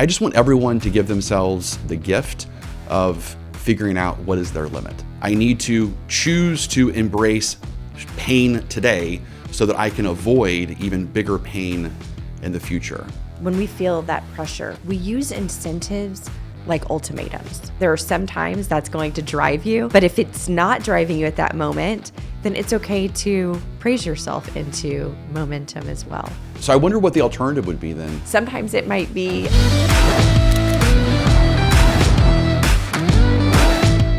I just want everyone to give themselves the gift of figuring out what is their limit. I need to choose to embrace pain today so that I can avoid even bigger pain in the future. When we feel that pressure, we use incentives like ultimatums. There are some times that's going to drive you, but if it's not driving you at that moment, then it's okay to praise yourself into momentum as well. So I wonder what the alternative would be then. Sometimes it might be...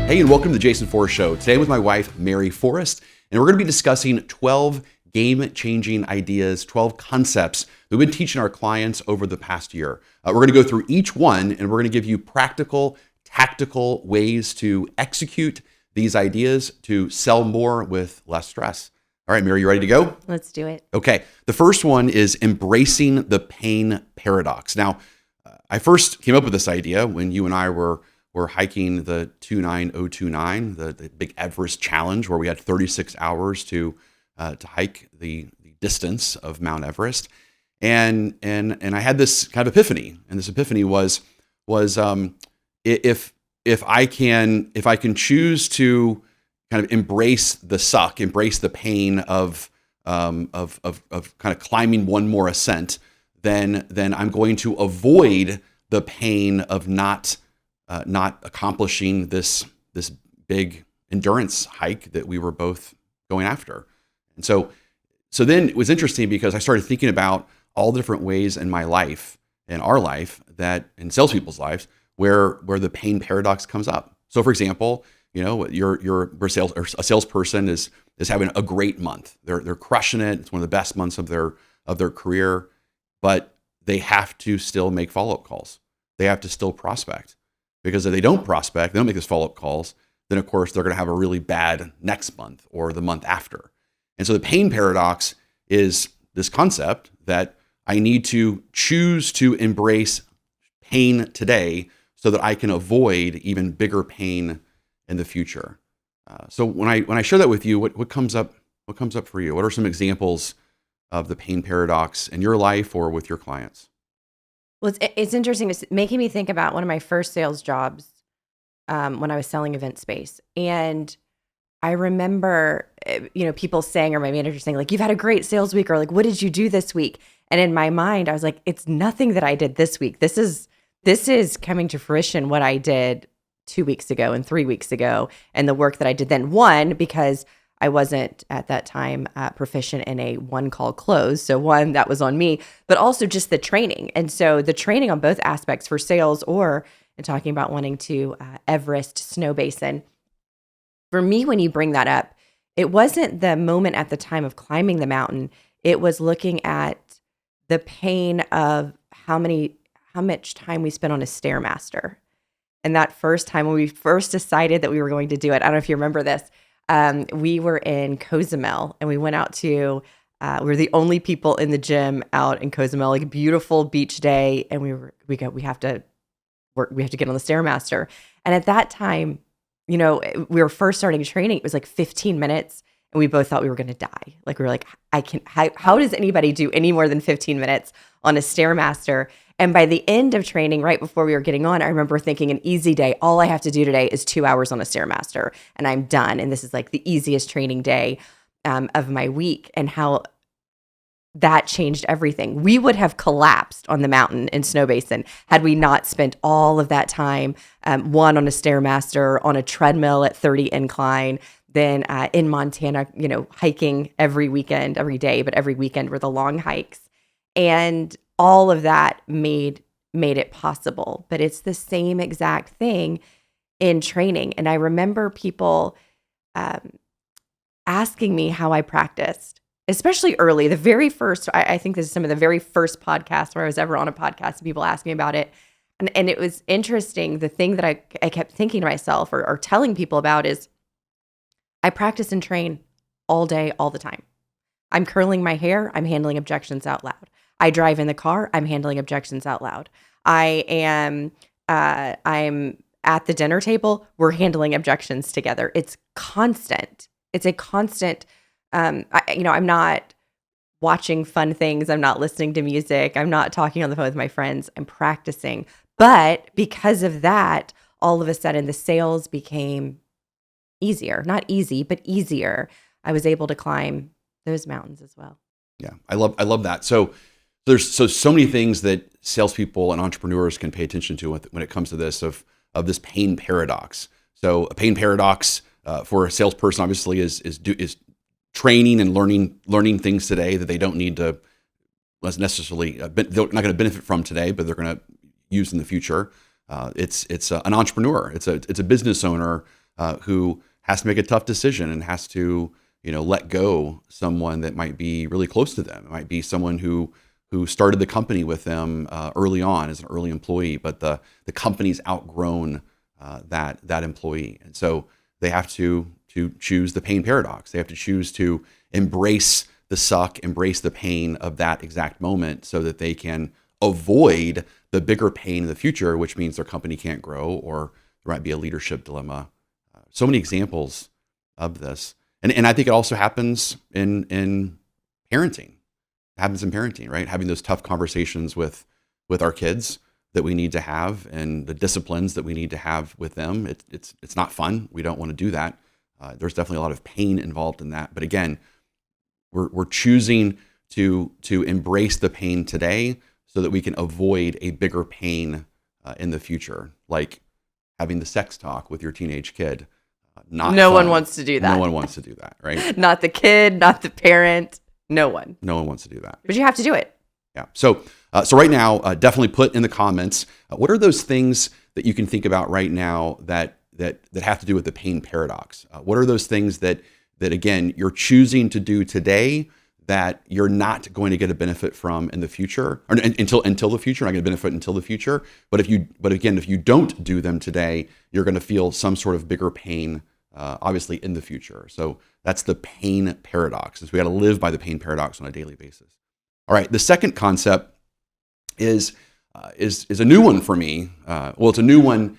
Hey, and welcome to the Jason Forrest Show. Today with my wife, Mary Forrest, and we're going to be discussing 12 game-changing ideas, 12 concepts that we've been teaching our clients over the past year. We're going to go through each one, and we're going to give you practical, tactical ways to execute these ideas to sell more with less stress. All right, Mary, you ready to go? Let's do it. Okay. The first one is embracing the pain paradox. Now, I first came up with this idea when you and I were hiking the 29029, the big Everest challenge, where we had 36 hours to hike the distance of Mount Everest, and I had this kind of epiphany, and this epiphany was if I can choose to kind of embrace the suck, embrace the pain of kind of climbing one more ascent, then I'm going to avoid the pain of not accomplishing this big endurance hike that we were both going after. And so then it was interesting because I started thinking about all the different ways in my life, in our life, that in salespeople's lives, where the pain paradox comes up. So, for example, you know, a salesperson is having a great month. They're crushing it. It's one of the best months of their career, but they have to still make follow-up calls. They have to still prospect, because if they don't prospect, they don't make those follow-up calls, then of course they're going to have a really bad next month or the month after. And so the pain paradox is this concept that I need to choose to embrace pain today so that I can avoid even bigger pain in the future. So when I share that with you, what comes up for you? What are some examples of the pain paradox in your life or with your clients? Well, it's interesting. It's making me think about one of my first sales jobs when I was selling event space. And I remember, people saying, or my manager saying, like, you've had a great sales week, or like, what did you do this week? And in my mind, I was like, it's nothing that I did this week. This is coming to fruition what I did 2 weeks ago and 3 weeks ago, and the work that I did then. One, because I wasn't at that time proficient in a one-call close. So one, that was on me, but also just the training. And so the training on both aspects for sales or in talking about wanting to Everest snow basin. For me, when you bring that up, it wasn't the moment at the time of climbing the mountain. It was looking at the pain of how much time we spent on a Stairmaster. And that first time when we first decided that we were going to do it, I don't know if you remember this, we were in Cozumel and we went out to, we were the only people in the gym out in Cozumel, like a beautiful beach day. And we have to get on the Stairmaster. And at that time, we were first starting training. It was like 15 minutes and we both thought we were going to die. Like we were like, how does anybody do any more than 15 minutes on a Stairmaster? And by the end of training, right before we were getting on, I remember thinking an easy day, all I have to do today is 2 hours on a Stairmaster and I'm done. And this is like the easiest training day of my week, and how that changed everything. We would have collapsed on the mountain in Snow Basin had we not spent all of that time, one on a Stairmaster, on a treadmill at 30 incline, then in Montana, hiking every weekend, every day, but every weekend were the long hikes. And all of that made it possible. But it's the same exact thing in training. And I remember people asking me how I practiced, especially early. The very first, I think this is some of the very first podcasts where I was ever on a podcast, and people asked me about it. And it was interesting. The thing that I kept thinking to myself or telling people about is I practice and train all day, all the time. I'm curling my hair. I'm handling objections out loud. I drive in the car. I'm handling objections out loud. I'm at the dinner table. We're handling objections together. It's constant. It's a constant. I'm not watching fun things. I'm not listening to music. I'm not talking on the phone with my friends. I'm practicing. But because of that, all of a sudden the sales became easier. Not easy, but easier. I was able to climb those mountains as well. Yeah, I love that. So there's so many things that salespeople and entrepreneurs can pay attention to when it comes to this of this pain paradox. So a pain paradox for a salesperson obviously is training and learning things today that they don't need to necessarily they're not going to benefit from today, but they're going to use in the future. It's an entrepreneur. It's a business owner who has to make a tough decision and has to let go someone that might be really close to them. It might be someone who started the company with them early on as an early employee, but the company's outgrown that employee, and so they have to choose the pain paradox. They have to choose to embrace the suck, embrace the pain of that exact moment, so that they can avoid the bigger pain in the future, which means their company can't grow, or there might be a leadership dilemma. So many examples of this, and I think it also happens in parenting. It happens in parenting, right? Having those tough conversations with our kids that we need to have, and the disciplines that we need to have with them. It's not fun. We don't want to do that. There's definitely a lot of pain involved in that. But again, we're choosing to embrace the pain today so that we can avoid a bigger pain in the future, like having the sex talk with your teenage kid. No one wants to do that. No one wants to do that, right? Not the kid, not the parent. No one. No one wants to do that. But you have to do it. Yeah. So right now, definitely put in the comments, what are those things that you can think about right now that have to do with the pain paradox? What are those things that again, you're choosing to do today that you're not going to get a benefit from in the future, or until the future, not going to benefit until the future. But if you don't do them today, you're going to feel some sort of bigger pain, obviously in the future. So that's the pain paradox. We got to live by the pain paradox on a daily basis. All right. The second concept is a new one for me. Well, it's a new one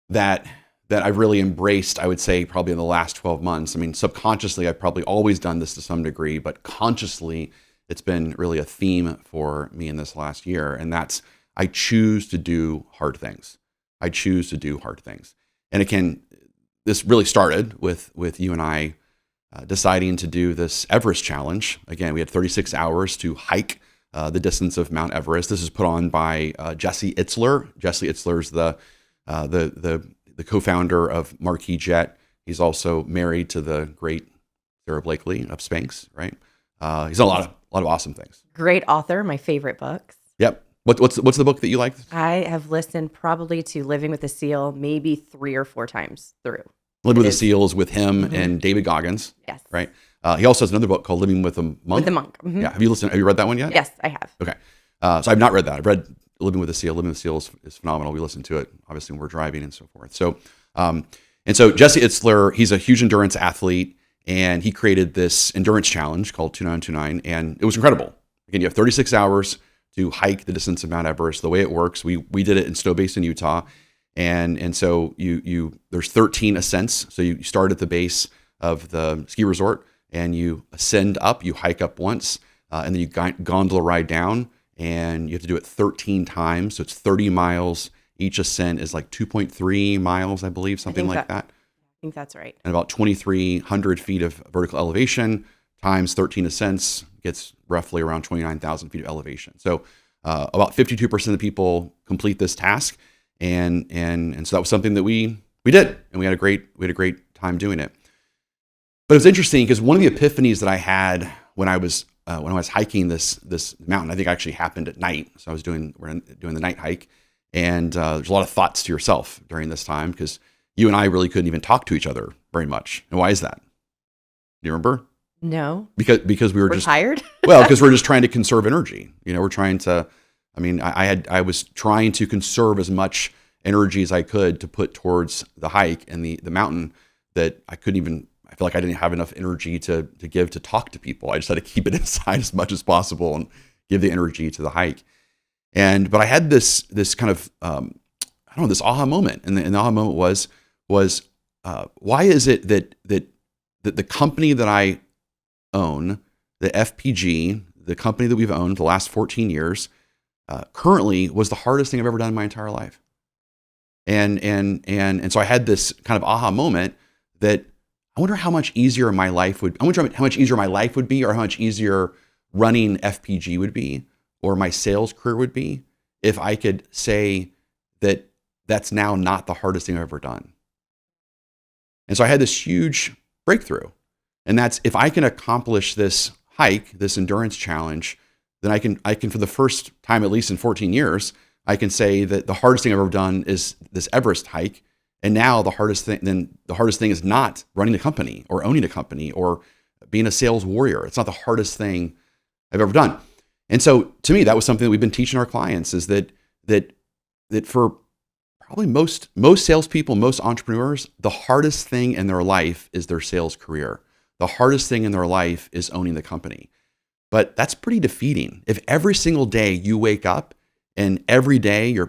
that I've really embraced, I would say, probably in the last 12 months. I mean, subconsciously, I've probably always done this to some degree, but consciously, it's been really a theme for me in this last year. And that's, I choose to do hard things. I choose to do hard things. And this really started with you and I deciding to do this Everest challenge. Again, we had 36 hours to hike the distance of Mount Everest. This is put on by Jesse Itzler. Jesse Itzler's the co-founder of Marquis Jet. He's also married to the great Sarah Blakely of Spanx, right? He's done a lot of awesome things. Great author, my favorite books. Yep. What's the book that you like? I have listened probably to Living with a Seal maybe 3 or 4 times through. Living with the Seals with him and David Goggins. Yes. Right. He also has another book called Living with a Monk. With the Monk. Mm-hmm. Yeah. Have you read that one yet? Yes, I have. Okay. So I've not read that. I've read Living with a Seal. Living with a Seal is phenomenal. We listen to it obviously when we're driving and so forth. So, and so Jesse Itzler, he's a huge endurance athlete, and he created this endurance challenge called 2929, and it was incredible. Again, you have 36 hours to hike the distance of Mount Everest. The way it works, we did it in Snow Basin, Utah, and so there's 13 ascents. So you start at the base of the ski resort, and you ascend up. You hike up once, and then you gondola ride down, and you have to do it 13 times. So it's 30 miles. Each ascent is like 2.3 miles, I believe, something like that. I think that's right. And about 2,300 feet of vertical elevation times 13 ascents gets roughly around 29,000 feet of elevation. So about 52% of the people complete this task, and so that was something that we did, and we had a great time doing it. But it was interesting because one of the epiphanies that I had when I was hiking this mountain, I think actually happened at night. So we're doing the night hike, and there's a lot of thoughts to yourself during this time because you and I really couldn't even talk to each other very much. And why is that? Do you remember? No. Because we're just tired. Well, because we're just trying to conserve energy. We're trying to. I mean, I was trying to conserve as much energy as I could to put towards the hike and the mountain that I couldn't even. I feel like I didn't have enough energy to give to talk to people. I just had to keep it inside as much as possible and give the energy to the hike. But I had this kind of this aha moment, and the aha moment was why is it that the company that I own, the FPG, the company that we've owned for the last 14 years, currently was the hardest thing I've ever done in my entire life. And so I had this kind of aha moment that I wonder how much easier my life would, I wonder how much easier my life would be, or how much easier running FPG would be, or my sales career would be, if I could say that that's now not the hardest thing I've ever done. And so I had this huge breakthrough. And that's, if I can accomplish this hike, this endurance challenge, then I can for the first time, at least in 14 years, I can say that the hardest thing I've ever done is this Everest hike. And now the hardest thing is not running a company or owning a company or being a sales warrior. It's not the hardest thing I've ever done. And so to me, that was something that we've been teaching our clients, is that for probably most salespeople, most entrepreneurs, the hardest thing in their life is their sales career. The hardest thing in their life is owning the company. But that's pretty defeating. If every single day you wake up and every day you're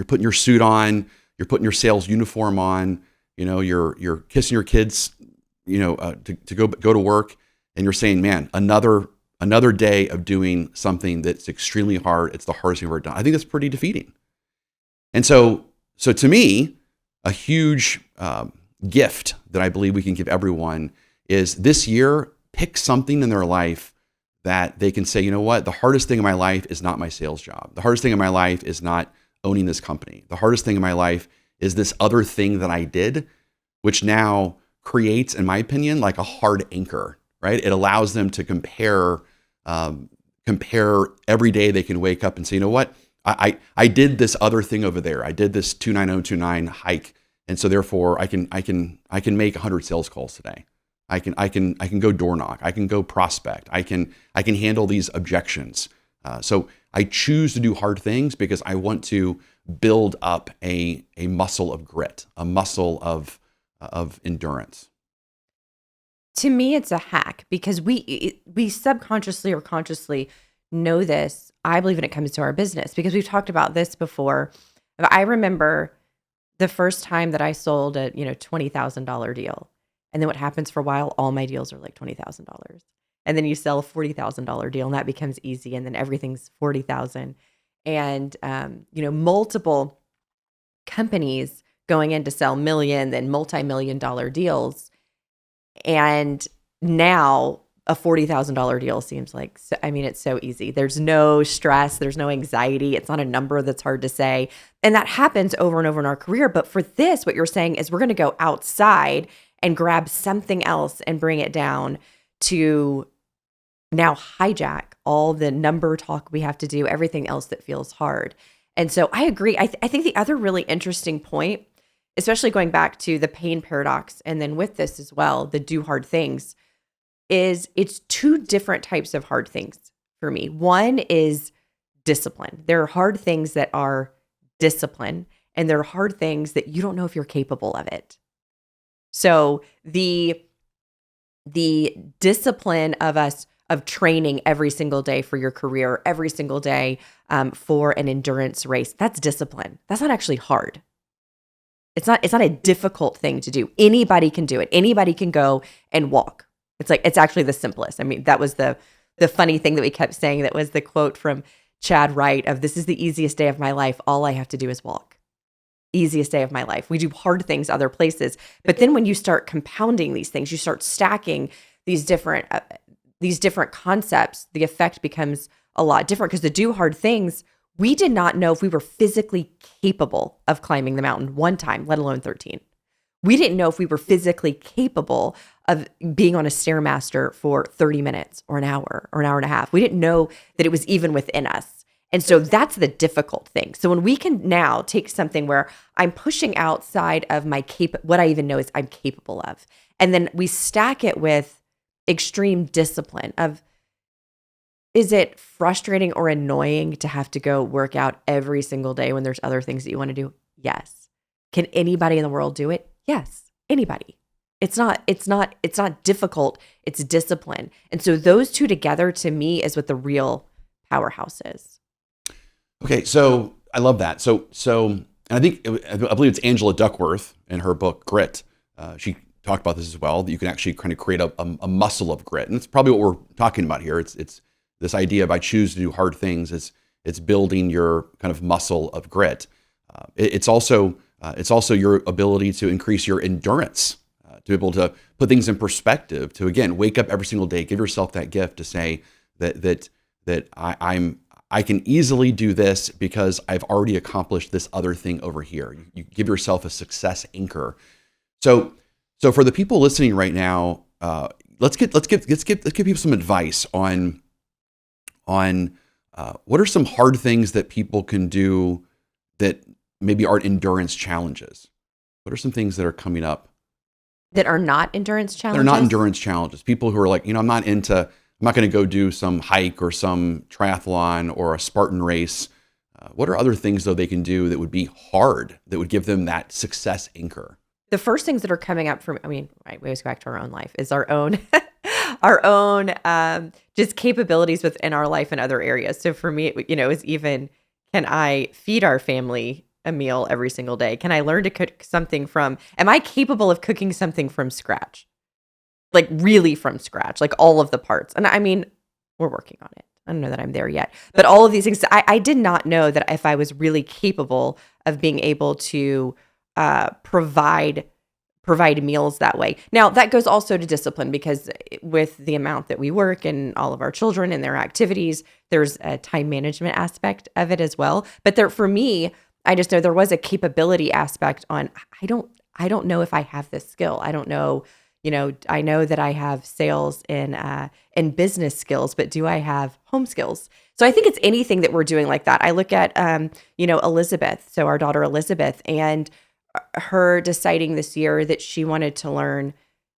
putting your suit on, you're putting your sales uniform on, you're kissing your kids, to go to work, and you're saying, man, another day of doing something that's extremely hard. It's the hardest thing I've ever done. I think that's pretty defeating. And so to me, a huge gift that I believe we can give everyone is this year, pick something in their life that they can say, you know what, the hardest thing in my life is not my sales job. The hardest thing in my life is not owning this company. The hardest thing in my life is this other thing that I did, which now creates, in my opinion, like a hard anchor, right? It allows them to compare every day. They can wake up and say, you know what, I did this other thing over there. I did this 29029 hike. And so therefore I can make 100 sales calls today. I can go door knock. I can go prospect. I can handle these objections. So I choose to do hard things because I want to build up a muscle of grit, a muscle of endurance. To me, it's a hack because we subconsciously or consciously know this. I believe when it comes to our business, because we've talked about this before. I remember the first time that I sold a $20,000 deal. And then what happens for a while, all my deals are like $20,000. And then you sell a $40,000 deal and that becomes easy. And then everything's $40,000. And, multiple companies going in to sell million, then multi-million-dollar deals. And now a $40,000 deal seems like, it's so easy. There's no stress. There's no anxiety. It's not a number that's hard to say. And that happens over and over in our career. But for this, what you're saying is we're going to go outside and grab something else and bring it down to now hijack all the number talk we have to do, everything else that feels hard. And so I agree. I think the other really interesting point, especially going back to the pain paradox, and then with this as well, the do hard things, is it's two different types of hard things for me. One is discipline. There are hard things that are discipline, and there are hard things that you don't know if you're capable of it. So the discipline of training every single day for your career, every single day for an endurance race, that's discipline. That's not actually hard. It's not a difficult thing to do. Anybody can do it. Anybody can go and walk. It's actually the simplest. That was the funny thing that we kept saying. That was the quote from Chad Wright of, "This is the easiest day of my life. All I have to do is walk." Easiest day of my life. We do hard things other places. But then when you start compounding these things, you start stacking these different concepts, the effect becomes a lot different, because the do hard things, we did not know if we were physically capable of climbing the mountain one time, let alone 13. We didn't know if we were physically capable of being on a Stairmaster for 30 minutes or an hour and a half. We didn't know that it was even within us. And so that's the difficult thing. So when we can now take something where I'm pushing outside of my what I even know is I'm capable of, and then we stack it with extreme discipline of, is it frustrating or annoying to have to go work out every single day when there's other things that you want to do? Yes. Can anybody in the world do it? Yes. Anybody. It's not difficult. It's discipline. And so those two together to me is what the real powerhouse is. Okay, so I love that. So, and I believe it's Angela Duckworth in her book Grit. She talked about this as well, that you can actually kind of create a muscle of grit. And it's probably what we're talking about here. It's this idea of I choose to do hard things. It's building your kind of muscle of grit. It's also your ability to increase your endurance, to be able to put things in perspective, to again wake up every single day, give yourself that gift to say that I can easily do this because I've already accomplished this other thing over here. You give yourself a success anchor. So for the people listening right now, let's give people some advice on what are some hard things that people can do that maybe aren't endurance challenges. What are some things that are coming up that are not endurance challenges? They're not endurance challenges. People who are like, I'm not going to go do some hike or some triathlon or a Spartan race. What are other things though they can do that would be hard, that would give them that success anchor? The first things that are coming up for me, we always go back to our own life, is our own, our own just capabilities within our life in other areas. So for me, is even, can I feed our family a meal every single day? Can I learn to cook something am I capable of cooking something from scratch? Like really from scratch, like all of the parts. And we're working on it. I don't know that I'm there yet, but all of these things, I did not know that if I was really capable of being able to provide meals that way. Now that goes also to discipline, because with the amount that we work and all of our children and their activities, there's a time management aspect of it as well. But for me, I just know there was a capability aspect on, I don't know if I have this skill. I don't know, I know that I have sales and business skills, but do I have home skills? So I think it's anything that we're doing like that. I look at, Elizabeth, so our daughter Elizabeth, and her deciding this year that she wanted to learn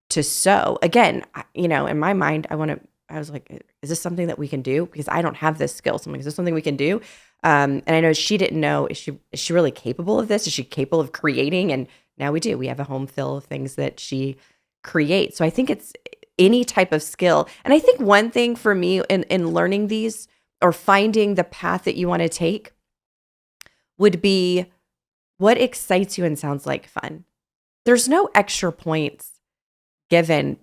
to sew. Again, in my mind, I was like, is this something that we can do? Because I don't have this skill. So I'm like, is this something we can do? And I know she didn't know, is she really capable of this? Is she capable of creating? And now we do. We have a home full of things that she creates. So I think it's any type of skill. And I think one thing for me in learning these, or finding the path that you want to take, would be what excites you and sounds like fun. There's no extra points given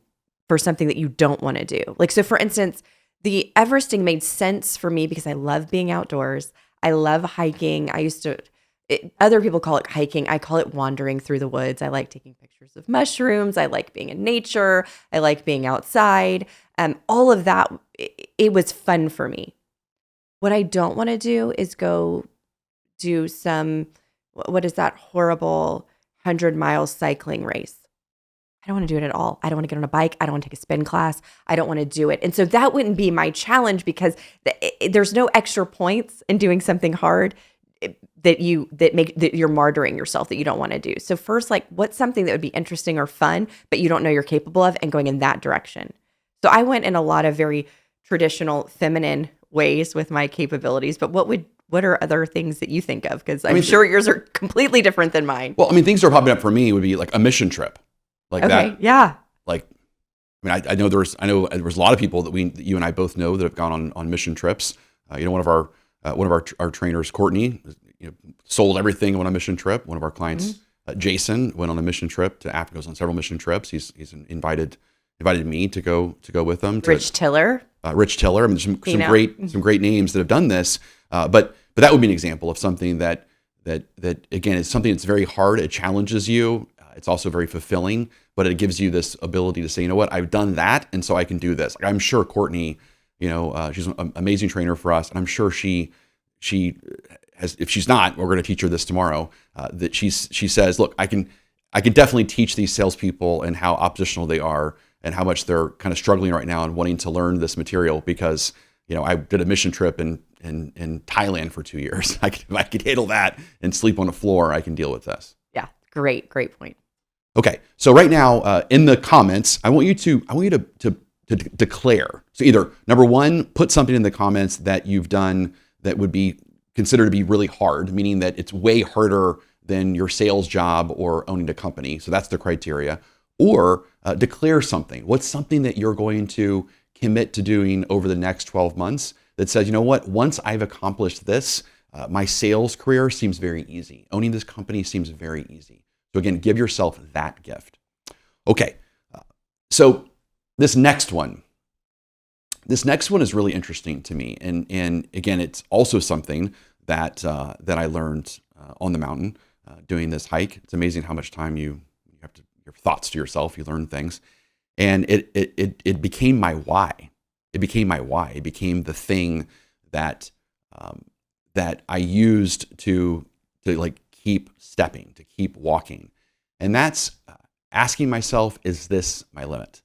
for something that you don't want to do. Like, so for instance, the Everesting made sense for me because I love being outdoors. I love hiking. Other people call it hiking. I call it wandering through the woods. I like taking pictures of mushrooms. I like being in nature. I like being outside. All of that, it was fun for me. What I don't want to do is go do what is that horrible 100-mile cycling race? I don't want to do it at all. I don't want to get on a bike. I don't want to take a spin class. I don't want to do it. And so that wouldn't be my challenge, because there's no extra points in doing something hard that you're martyring yourself, that you don't want to do. So first, like, what's something that would be interesting or fun, but you don't know you're capable of, and going in that direction. So I went in a lot of very traditional feminine ways with my capabilities, but what are other things that you think of? Because I'm sure yours are completely different than mine. Well, things that are popping up for me would be like a mission trip. Like okay, that. Yeah. Like, I know there was a lot of people that you and I both know that have gone on mission trips. One of our trainers, Courtney, sold everything, went on a mission trip. One of our clients, Jason, went on a mission trip to Africa. Goes on several mission trips. He's invited me to go with him. Rich Tiller. Rich Tiller. There's some great names that have done this. But that would be an example of something that again is something that's very hard. It challenges you. It's also very fulfilling, but it gives you this ability to say, you know what, I've done that, and so I can do this. Like, I'm sure Courtney, she's an amazing trainer for us, and I'm sure she has. If she's not, we're going to teach her this tomorrow. That she says, look, I can definitely teach these salespeople and how oppositional they are, and how much they're kind of struggling right now and wanting to learn this material, because I did a mission trip in Thailand for 2 years. I could handle that and sleep on a floor. I can deal with this. Yeah, great point. Okay, so right now in the comments, I want you to declare. So either number one, put something in the comments that you've done that would be considered to be really hard, meaning that it's way harder than your sales job or owning a company. So that's the criteria. Or declare something. What's something that you're going to commit to doing over the next 12 months that says, you know what, once I've accomplished this, my sales career seems very easy. Owning this company seems very easy. So again, give yourself that gift. Okay. So this next one is really interesting to me. And again, it's also something that I learned on the mountain doing this hike. It's amazing how much time you have to, your thoughts to yourself, you learn things. And it became my why. It became my why. It became the thing that that I used to like keep stepping, to keep walking. And that's asking myself, is this my limit?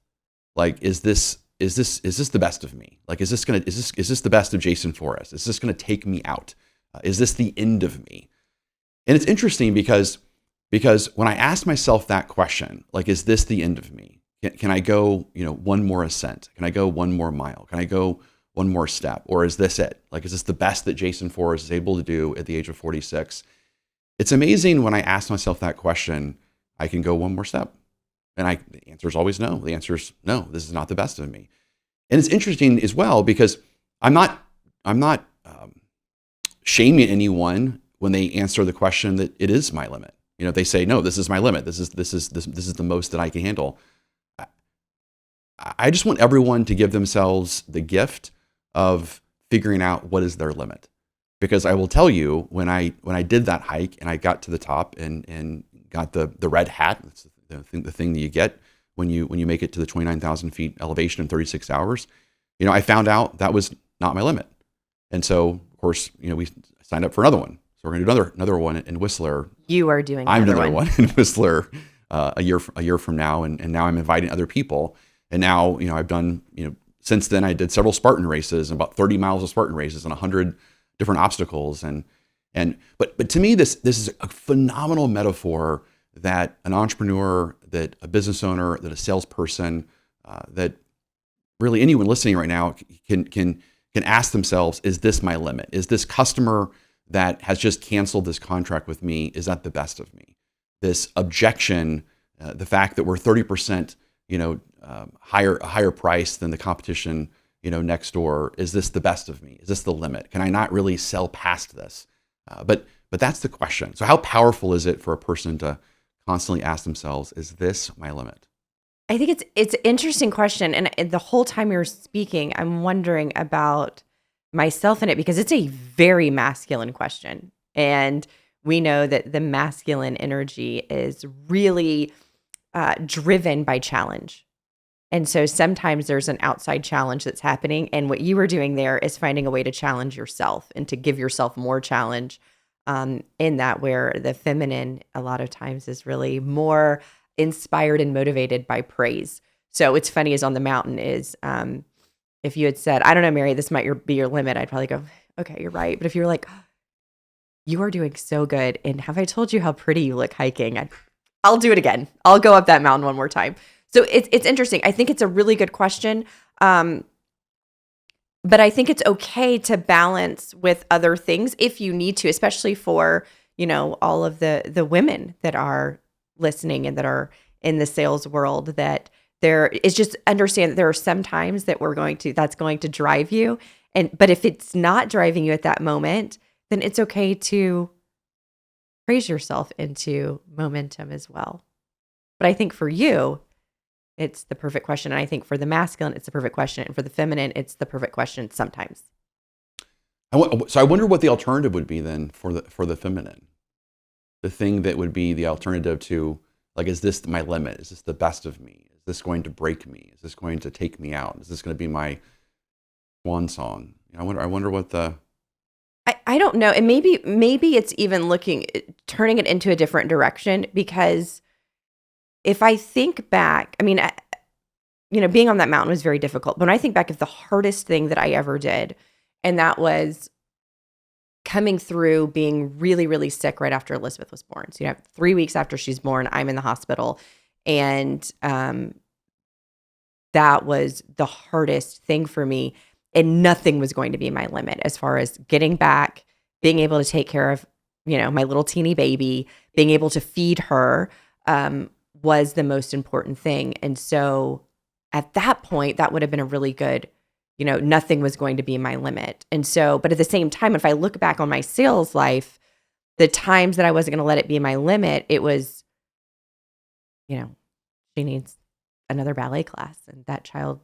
Like, is this the best of me? Like, is this the best of Jason Forrest? Is this gonna take me out? Is this the end of me? And it's interesting because when I ask myself that question, like, is this the end of me? Can I go, one more ascent? Can I go one more mile? Can I go one more step? Or is this it? Like, is this the best that Jason Forrest is able to do at the age of 46? It's amazing when I ask myself that question, I can go one more step. And the answer is always no. The answer is no, this is not the best of me. And it's interesting as well because I'm not shaming anyone when they answer the question that it is my limit. They say, no, this is my limit. This is the most that I can handle. I just want everyone to give themselves the gift of figuring out what is their limit. Because I will tell you, when I did that hike and I got to the top and got the red hat, that's the thing that you get when you make it to the 29,000 feet elevation in 36 hours, I found out that was not my limit. And so, of course, we signed up for another one. So we're going to do another one in Whistler. You are doing I'm another doing one in Whistler a year from now, and now I'm inviting other people. And now, I've done, since then I did several Spartan races and about 30 miles of Spartan races and 100 different obstacles. But to me, this is a phenomenal metaphor that an entrepreneur, that a business owner, that a salesperson, that really anyone listening right now can ask themselves, is this my limit? Is this customer that has just canceled this contract with me, is that the best of me? This objection, the fact that we're 30%, higher price than the competition, next door, is this the best of me? Is this the limit? Can I not really sell past this? But that's the question. So how powerful is it for a person to constantly ask themselves, is this my limit? I think it's an interesting question. And the whole time you're speaking, I'm wondering about myself in it because it's a very masculine question. And we know that the masculine energy is really driven by challenge. And so sometimes there's an outside challenge that's happening. And what you were doing there is finding a way to challenge yourself and to give yourself more challenge in that, where the feminine a lot of times is really more inspired and motivated by praise. So it's funny is on the mountain is if you had said, I don't know, Mary, this might be your limit, I'd probably go, okay, you're right. But if you're like, you are doing so good, and have I told you how pretty you look hiking? I'll do it again. I'll go up that mountain one more time. So it's interesting. I think it's a really good question. But I think it's okay to balance with other things if you need to, especially for, all of the women that are listening and that are in the sales world, that there is just understand that there are some times that that's going to drive you. But if it's not driving you at that moment, then it's okay to praise yourself into momentum as well. But I think for you, it's the perfect question. And I think for the masculine, it's the perfect question. And for the feminine, it's the perfect question sometimes. So I wonder what the alternative would be then for the feminine. The thing that would be the alternative to, like, is this my limit? Is this the best of me? Is this going to break me? Is this going to take me out? Is this going to be my swan song? I wonder what the... I don't know. And maybe it's even turning it into a different direction, because if I think back, I mean, being on that mountain was very difficult. But when I think back of the hardest thing that I ever did, and that was coming through being really, really sick right after Elizabeth was born. So, 3 weeks after she's born, I'm in the hospital. And that was the hardest thing for me. And nothing was going to be my limit as far as getting back, being able to take care of, my little teeny baby, being able to feed her was the most important thing. And so at that point, that would have been a really good, nothing was going to be my limit. And so, but at the same time, if I look back on my sales life, the times that I wasn't going to let it be my limit, it was, she needs another ballet class, and that child,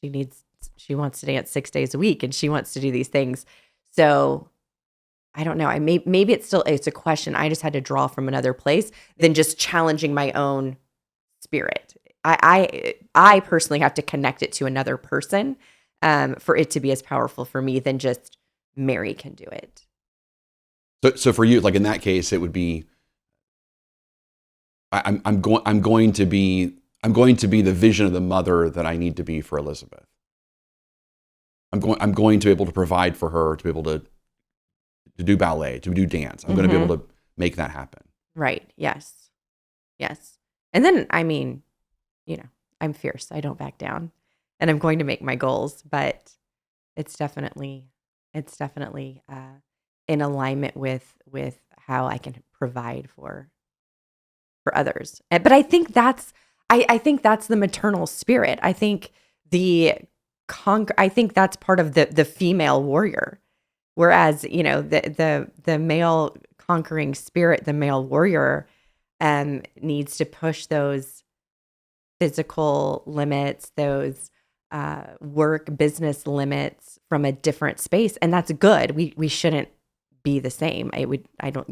she wants to dance 6 days a week, and she wants to do these things. So I don't know. Maybe it's a question I just had to draw from another place than just challenging my own spirit. I personally have to connect it to another person for it to be as powerful for me than just Mary can do it. So for you, like in that case, it would be I'm going to be the vision of the mother that I need to be for Elizabeth. I'm going to be able to provide for her, to be able to do ballet, to do dance. I'm going to be able to make that happen. Right. Yes. Yes. And then, I mean, I'm fierce. I don't back down, and I'm going to make my goals, but it's definitely in alignment with how I can provide for others. But I think I think that's the maternal spirit. I think I think that's part of the female warrior. Whereas, the male conquering spirit, the male warrior, needs to push those physical limits, those work business limits from a different space, and that's good. We shouldn't be the same.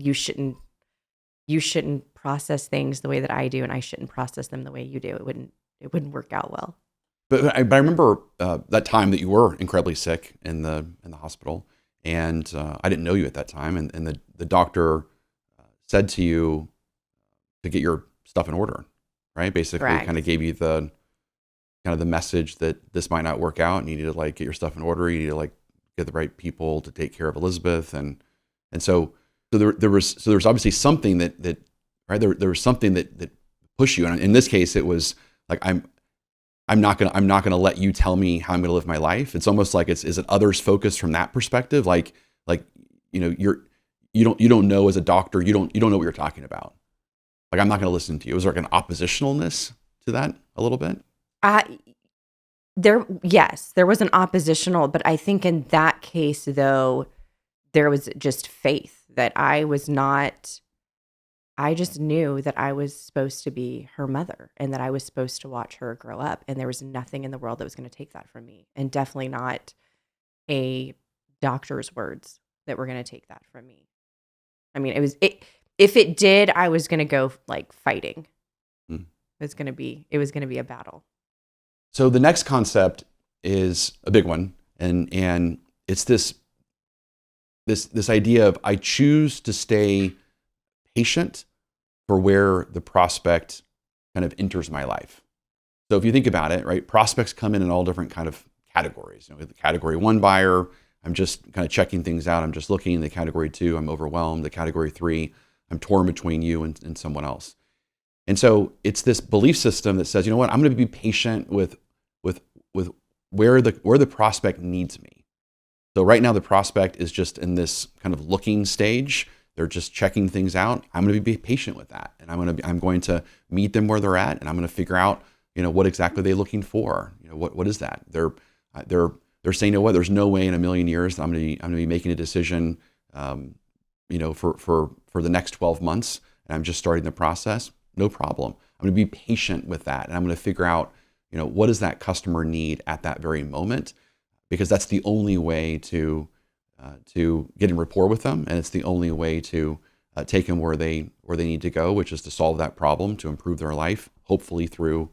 You shouldn't process things the way that I do, and I shouldn't process them the way you do. It wouldn't work out well. But I remember that time that you were incredibly sick in the hospital, and I didn't know you at that time, and the doctor said to you to get your stuff in order, right? Basically, Correct. kind of gave you the message that this might not work out, and you need to like get your stuff in order. You need to like get the right people to take care of Elizabeth, and so there was obviously something that right there was something that pushed you, and in this case, it was like I'm not gonna let you tell me how I'm gonna live my life. It's almost like is it others focused from that perspective? Like you don't know as a doctor, you don't know what you're talking about. Like I'm not gonna listen to you. Was there like an oppositionalness to that a little bit? There was an oppositional, but I think in that case though, there was just faith that I just knew that I was supposed to be her mother and that I was supposed to watch her grow up. And there was nothing in the world that was going to take that from me. And definitely not a doctor's words that were going to take that from me. I mean, if it did, I was going to go like fighting. It was going to be a battle. So the next concept is a big one. And it's this idea of I choose to stay patient for where the prospect kind of enters my life. So if you think about it, right, prospects come in all different kind of categories. The category 1 buyer, I'm just kind of checking things out. I'm just looking. The category 2, I'm overwhelmed. The category 3, I'm torn between you and someone else. And so it's this belief system that says, you know what, I'm going to be patient with where the prospect needs me. So right now the prospect is just in this kind of looking stage. They're just checking things out. I'm going to be patient with that, and I'm going to meet them where they're at, and I'm going to figure out, what exactly they're looking for. What is that? They're saying, you know what? There's no way in a million years that I'm going to be making a decision, for the next 12 months, and I'm just starting the process. No problem. I'm going to be patient with that, and I'm going to figure out, what does that customer need at that very moment, because that's the only way to get in rapport with them, and it's the only way to take them where they need to go, which is to solve that problem, to improve their life, hopefully through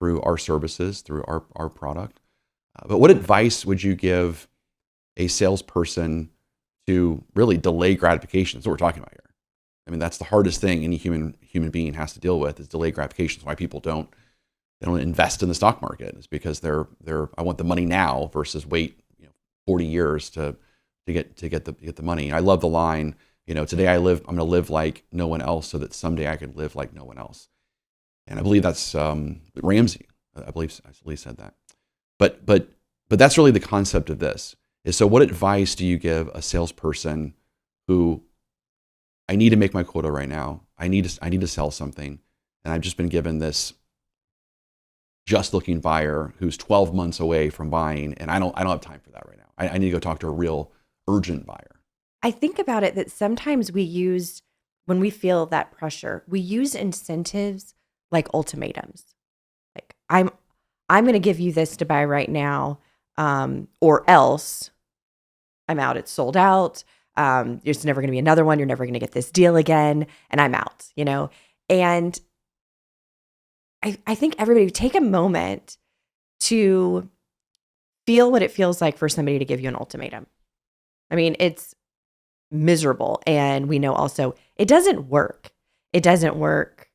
our services, through our product. But what advice would you give a salesperson to really delay gratification? That's what we're talking about here. I mean, that's the hardest thing any human being has to deal with, is delayed gratification. That's why people don't invest in the stock market. It's because they're I want the money now versus wait 40 years to get the money. I love the line, today I'm going to live like no one else so that someday I can live like no one else. And I believe that's Ramsey. I believe said that. But that's really the concept of this. Is so what advice do you give a salesperson who, I need to make my quota right now. I need to sell something, and I've just been given this just looking buyer who's 12 months away from buying, and I don't have time for that right now. I need to go talk to a real urgent buyer. I think about it that sometimes when we feel that pressure, we use incentives like ultimatums. I'm going to give you this to buy right now, or else I'm out. It's sold out. There's never going to be another one. You're never going to get this deal again, and I'm out. And I think everybody take a moment to feel what it feels like for somebody to give you an ultimatum. I mean, it's miserable, and we know also it doesn't work. It doesn't work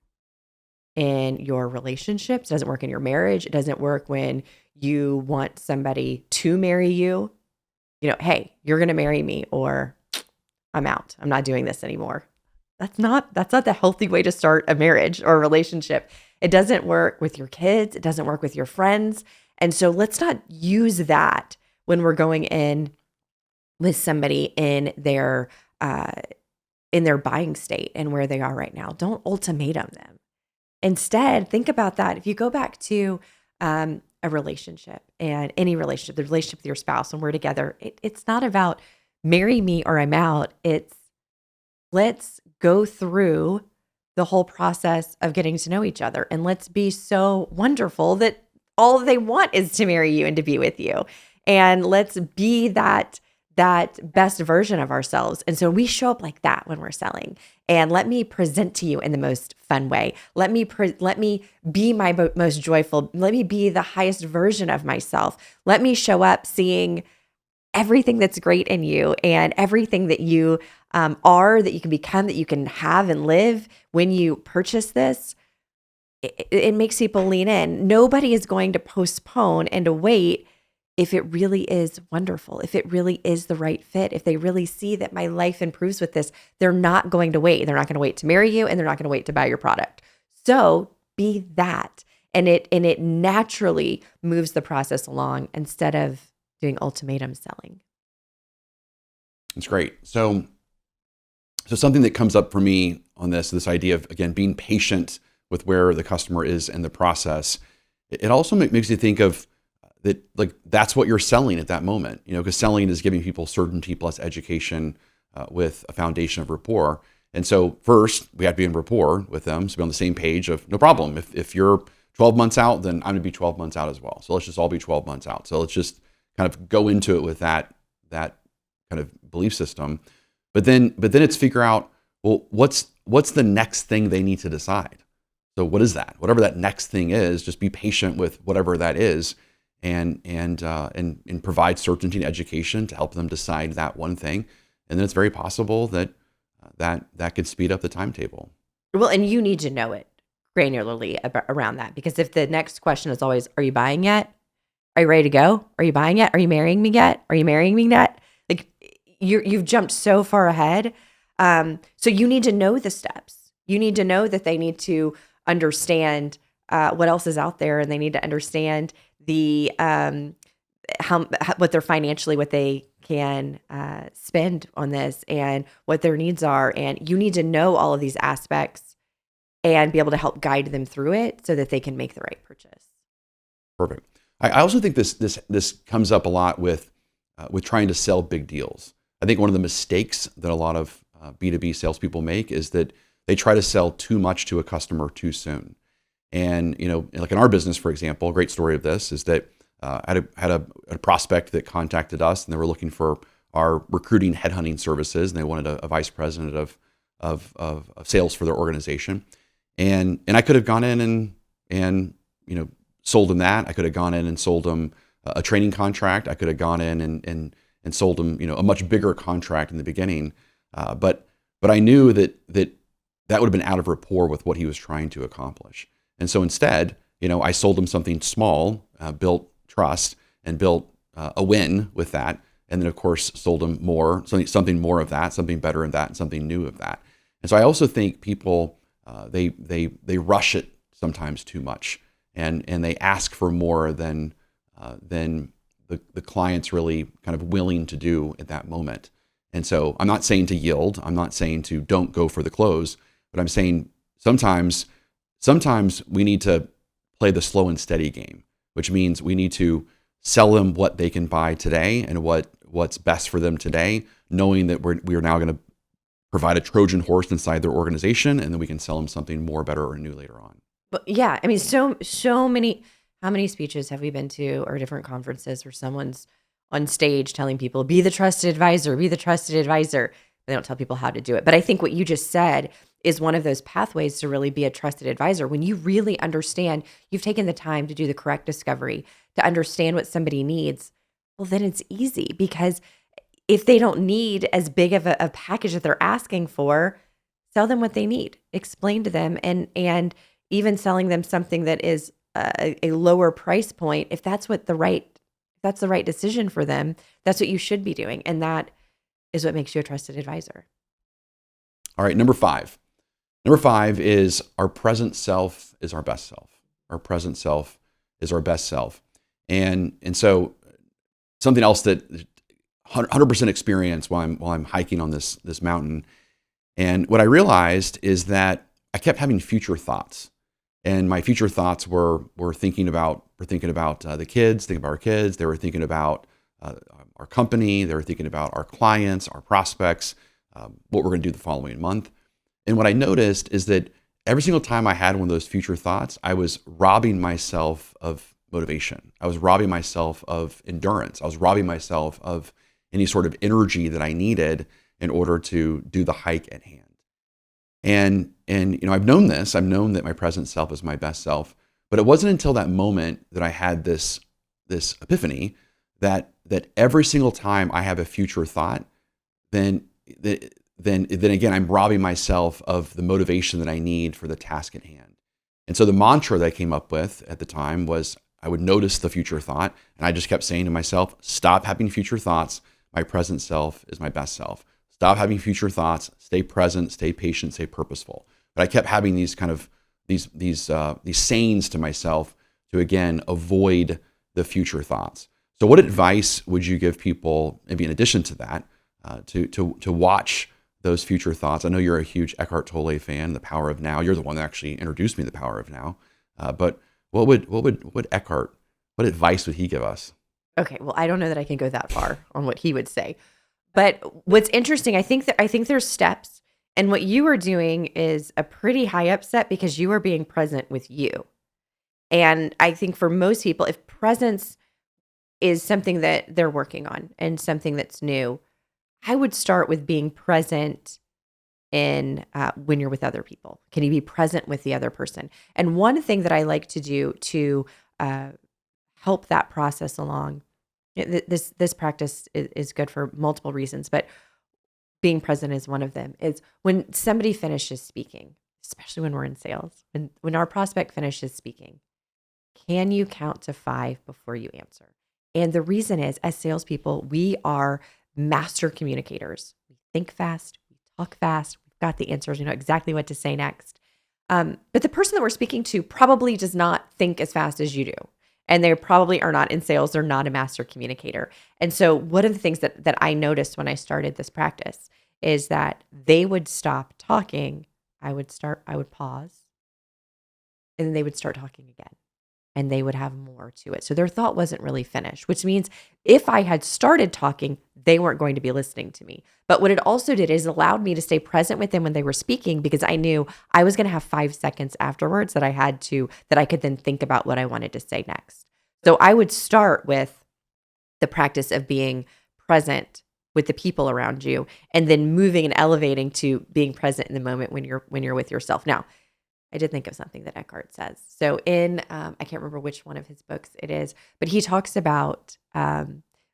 in your relationships. It doesn't work in your marriage. It doesn't work when you want somebody to marry you. Hey, you're going to marry me, or I'm out. I'm not doing this anymore. That's not the healthy way to start a marriage or a relationship. It doesn't work with your kids. It doesn't work with your friends. And so let's not use that when we're going in with somebody in their buying state and where they are right now. Don't ultimatum them. Instead, think about that. If you go back to a relationship, and any relationship, the relationship with your spouse, when we're together, it's not about marry me or I'm out. It's let's go through the whole process of getting to know each other, and let's be so wonderful that all they want is to marry you and to be with you. And let's be that best version of ourselves. And so we show up like that when we're selling. And let me present to you in the most fun way. Let me be my most joyful. Let me be the highest version of myself. Let me show up seeing everything that's great in you and everything that you are, that you can become, that you can have and live when you purchase this. It makes people lean in. Nobody is going to postpone and to wait if it really is wonderful, if it really is the right fit, if they really see that my life improves with this. They're not going to wait. They're not going to wait to marry you, and they're not going to wait to buy your product. So be that. And it naturally moves the process along instead of doing ultimatum selling. That's great. So something that comes up for me on this idea of, again, being patient with where the customer is in the process. It also makes you think of that, like, that's what you're selling at that moment, because selling is giving people certainty plus education with a foundation of rapport. And so first we have to be in rapport with them, so be on the same page of no problem. If you're 12 months out, then I'm going to be 12 months out as well. So let's just all be 12 months out. So let's just kind of go into it with that kind of belief system. But then it's figure out, well, what's the next thing they need to decide? So what is that? Whatever that next thing is, just be patient with whatever that is, and provide certainty and education to help them decide that one thing. And then it's very possible that that could speed up the timetable. Well, and you need to know it granularly around that, because if the next question is always, are you buying yet? Are you ready to go? Are you buying yet? Are you marrying me yet? Are you marrying me yet? Like, you've jumped so far ahead. So you need to know the steps. You need to know that they need to understand what else is out there, and they need to understand the what they're financially, what they can spend on this, and what their needs are. And you need to know all of these aspects and be able to help guide them through it so that they can make the right purchase. Perfect. I also think this comes up a lot with trying to sell big deals. I think one of the mistakes that a lot of B2B salespeople make is that they try to sell too much to a customer too soon. And like in our business, for example, a great story of this is that I had a prospect that contacted us, and they were looking for our recruiting headhunting services, and they wanted a vice president of sales for their organization. And I could have gone in and sold them that. I could have gone in and sold them a training contract. I could have gone in and sold them a much bigger contract in the beginning. But I knew that would have been out of rapport with what he was trying to accomplish. And so instead, I sold him something small, built trust, and built a win with that. And then, of course, sold him more, something more of that, something better of that, and something new of that. And so I also think people, they rush it sometimes too much, and they ask for more than the client's really kind of willing to do at that moment. And so I'm not saying to yield. I'm not saying to don't go for the close, but I'm saying sometimes we need to play the slow and steady game, which means we need to sell them what they can buy today and what's best for them today, knowing that we are now going to provide a Trojan horse inside their organization, and then we can sell them something more, better, or new later on. But yeah, I mean, so many. How many speeches have we been to or different conferences where someone's on stage telling people, be the trusted advisor, be the trusted advisor. They don't tell people how to do it. But I think what you just said is one of those pathways to really be a trusted advisor. When you really understand, you've taken the time to do the correct discovery, to understand what somebody needs, well, then it's easy, because if they don't need as big of a package that they're asking for, sell them what they need, explain to them, and even selling them something that is a lower price point. If that's that's the right decision for them, that's what you should be doing. And that is what makes you a trusted advisor. All right, number 5. Number 5 is our present self is our best self. Our present self is our best self. And so something else that 100% experience while I'm hiking on this mountain. And what I realized is that I kept having future thoughts. And my future thoughts were thinking about the kids, thinking about our kids. They were thinking about our company. They were thinking about our clients, our prospects, what we're going to do the following month. And what I noticed is that every single time I had one of those future thoughts, I was robbing myself of motivation. I was robbing myself of endurance. I was robbing myself of any sort of energy that I needed in order to do the hike at hand. And I've known this. I've known that my present self is my best self. But it wasn't until that moment that I had this epiphany that every single time I have a future thought, then again, I'm robbing myself of the motivation that I need for the task at hand. And so the mantra that I came up with at the time was, I would notice the future thought, and I just kept saying to myself, stop having future thoughts. My present self is my best self. Stop having future thoughts. Stay present. Stay patient. Stay purposeful. But I kept having these kind of these sayings to myself to, again, avoid the future thoughts. So what advice would you give people, maybe in addition to that, to watch those future thoughts? I know you're a huge Eckhart Tolle fan, The Power of Now. You're the one that actually introduced me to The Power of Now. But what would Eckhart, what advice would he give us? Okay, well, I don't know that I can go that far on what he would say. But what's interesting, I think there's steps, and what you are doing is a pretty high up step, because you are being present with you. And I think for most people, if presence is something that they're working on and something that's new, I would start with being present in when you're with other people. Can you be present with the other person? And one thing that I like to do to help that process along, this practice is good for multiple reasons, but being present is one of them, is when somebody finishes speaking, especially when we're in sales, when our prospect finishes speaking, can you count to 5 before you answer? And the reason is, as salespeople, we are master communicators. We think fast, we talk fast, we've got the answers, we know exactly what to say next. But the person that we're speaking to probably does not think as fast as you do. And they probably are not in sales. They're not a master communicator. And so one of the things that I noticed when I started this practice is that they would stop talking. I would pause, and then they would start talking again, and they would have more to it. So their thought wasn't really finished, which means if I had started talking, they weren't going to be listening to me. But what it also did is allowed me to stay present with them when they were speaking, because I knew I was going to have 5 seconds afterwards that I could then think about what I wanted to say next. So I would start with the practice of being present with the people around you, and then moving and elevating to being present in the moment when you're with yourself. Now, I did think of something that Eckhart says. So in, I can't remember which one of his books it is, but he talks about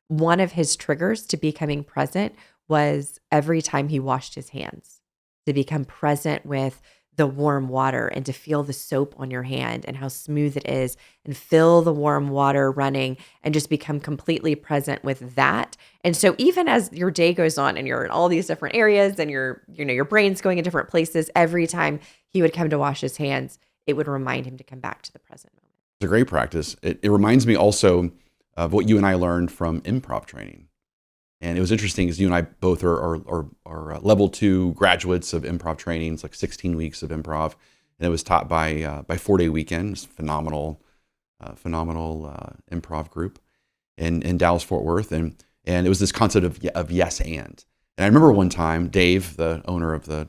one of his triggers to becoming present was every time he washed his hands, to become present with the warm water and to feel the soap on your hand and how smooth it is, and feel the warm water running, and just become completely present with that. And so even as your day goes on and you're in all these different areas and your brain's going in different places, every time he would come to wash his hands, it would remind him to come back to the present moment. It's a great practice. It reminds me also of what you and I learned from improv training. And it was interesting because you and I both are level 2 graduates of improv training. It's like 16 weeks of improv. And it was taught by 4-Day Weekend, phenomenal improv group in Dallas, Fort Worth. And it was this concept of yes and. And I remember one time, Dave, the owner of the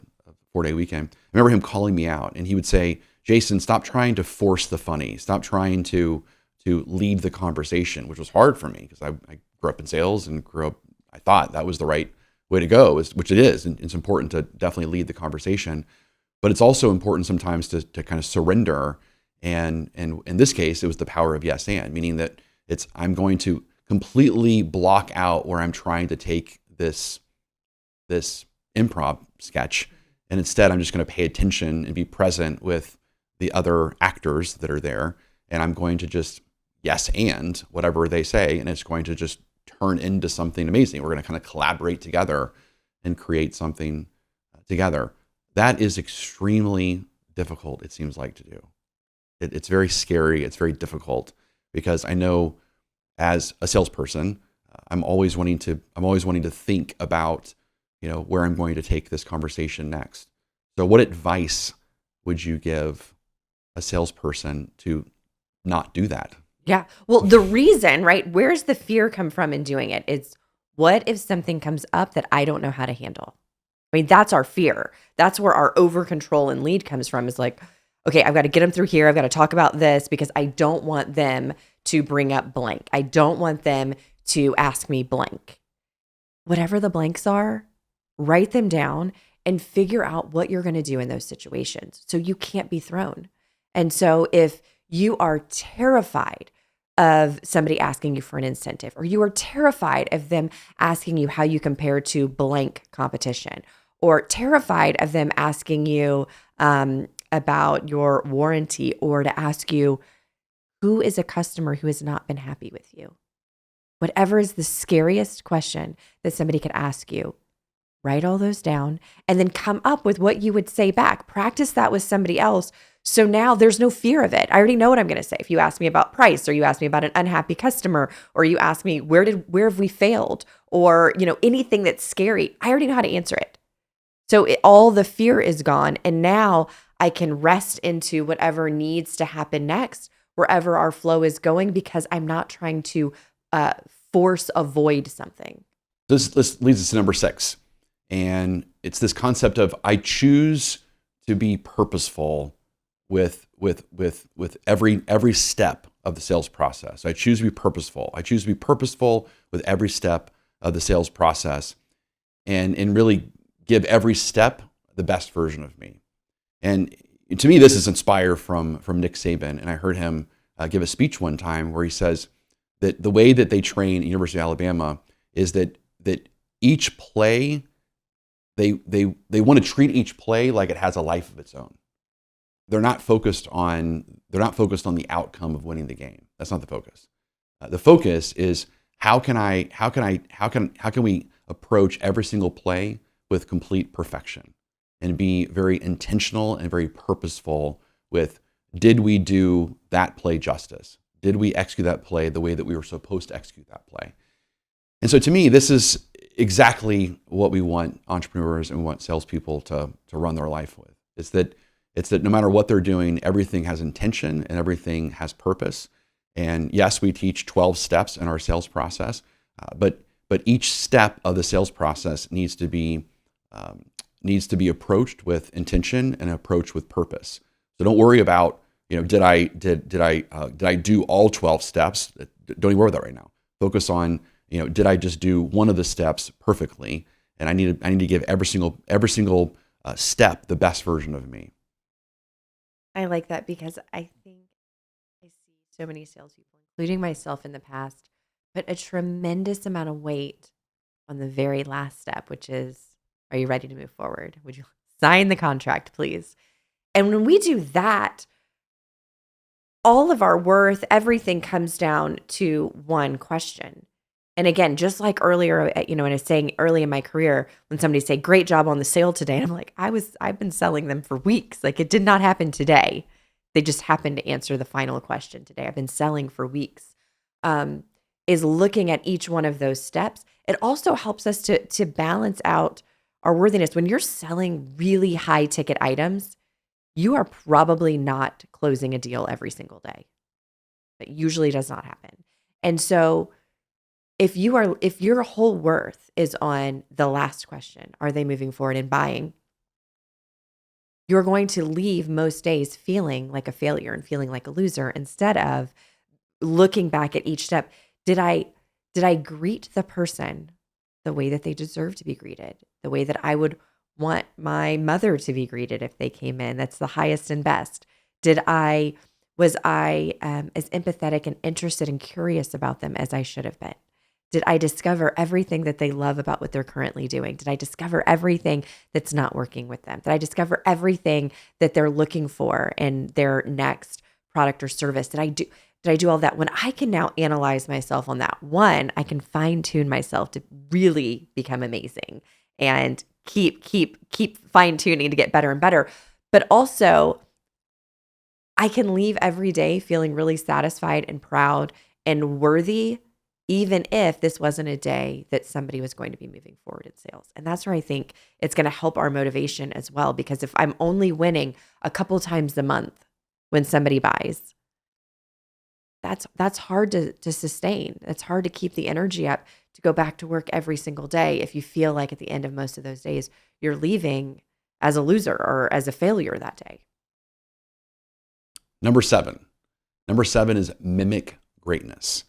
4-Day Weekend, I remember him calling me out, and he would say, Jason, stop trying to force the funny. Stop trying to to lead the conversation, which was hard for me because I grew up in sales and I thought that was the right way to go, which it is. And it's important to definitely lead the conversation, but it's also important sometimes to kind of surrender. And in this case, it was the power of yes and, meaning that I'm going to completely block out where I'm trying to take this improv sketch. And instead, I'm just going to pay attention and be present with the other actors that are there. And I'm going to just yes and whatever they say. And it's going to just turn into something amazing. We're going to kind of collaborate together and create something together. That is extremely difficult, it seems like, to do. It's very scary. It's very difficult because I know as a salesperson, I'm always wanting to think about, where I'm going to take this conversation next. So what advice would you give a salesperson to not do that? Yeah. Well, the reason, right? Where's the fear come from in doing it? It's what if something comes up that I don't know how to handle? I mean, that's our fear. That's where our over control and lead comes from, is like, okay, I've got to get them through here. I've got to talk about this because I don't want them to bring up blank. I don't want them to ask me blank. Whatever the blanks are, write them down and figure out what you're going to do in those situations so you can't be thrown. And so if you are terrified of somebody asking you for an incentive, or you are terrified of them asking you how you compare to blank competition, or terrified of them asking you about your warranty, or to ask you who is a customer who has not been happy with you, whatever is the scariest question that somebody could ask you, write all those down and then come up with what you would say back. Practice that with somebody else. So now there's no fear of it. I already know what I'm going to say. If you ask me about price, or you ask me about an unhappy customer, or you ask me where have we failed, or anything that's scary, I already know how to answer it. So all the fear is gone, and now I can rest into whatever needs to happen next, wherever our flow is going, because I'm not trying to avoid something. This leads us to number 6. And it's this concept of I choose to be purposeful with every step of the sales process. I choose to be purposeful. I choose to be purposeful with every step of the sales process, and really give every step the best version of me. And to me, this is inspired from Nick Saban. And I heard him give a speech one time where he says that the way that they train at University of Alabama is that each play, they want to treat each play like it has a life of its own. They're not focused on the outcome of winning the game. That's not the focus. The focus is how can we approach every single play with complete perfection, and be very intentional and very purposeful with, did we do that play justice? Did we execute that play the way that we were supposed to execute that play? And so to me, this is exactly what we want entrepreneurs and we want salespeople to run their life with. It's that no matter what they're doing, everything has intention and everything has purpose. And yes, we teach 12 steps in our sales process, but each step of the sales process needs to be approached with intention and approached with purpose. So don't worry about, did I do all 12 steps? Don't even worry about that right now. Focus on, did I just do one of the steps perfectly? And I need to give every single step the best version of me. I like that, because I think I see so many salespeople, including myself in the past, put a tremendous amount of weight on the very last step, which is, are you ready to move forward? Would you sign the contract, please? And when we do that, all of our worth, everything comes down to one question. And again, just like earlier, when I was saying early in my career, when somebody say, great job on the sale today, and I'm like, I've been selling them for weeks. Like, it did not happen today. They just happened to answer the final question today. I've been selling for weeks. Is looking at each one of those steps. It also helps us to balance out our worthiness. When you're selling really high ticket items, you are probably not closing a deal every single day. That usually does not happen. And so if your whole worth is on the last question, are they moving forward and buying? You're going to leave most days feeling like a failure and feeling like a loser, instead of looking back at each step, did I greet the person the way that they deserve to be greeted, the way that I would want my mother to be greeted if they came in? That's the highest and best. Was I as empathetic and interested and curious about them as I should have been? Did I discover everything that they love about what they're currently doing? Did I discover everything that's not working with them? Did I discover everything that they're looking for in their next product or service? Did I do all that? When I can now analyze myself on that one, I can fine tune myself to really become amazing and keep fine tuning to get better and better. But also, I can leave every day feeling really satisfied and proud and worthy, even if this wasn't a day that somebody was going to be moving forward in sales. And that's where I think it's going to help our motivation as well. Because if I'm only winning a couple times a month when somebody buys, that's hard to sustain. It's hard to keep the energy up to go back to work every single day if you feel like at the end of most of those days, you're leaving as a loser or as a failure that day. Number seven is mimic greatness.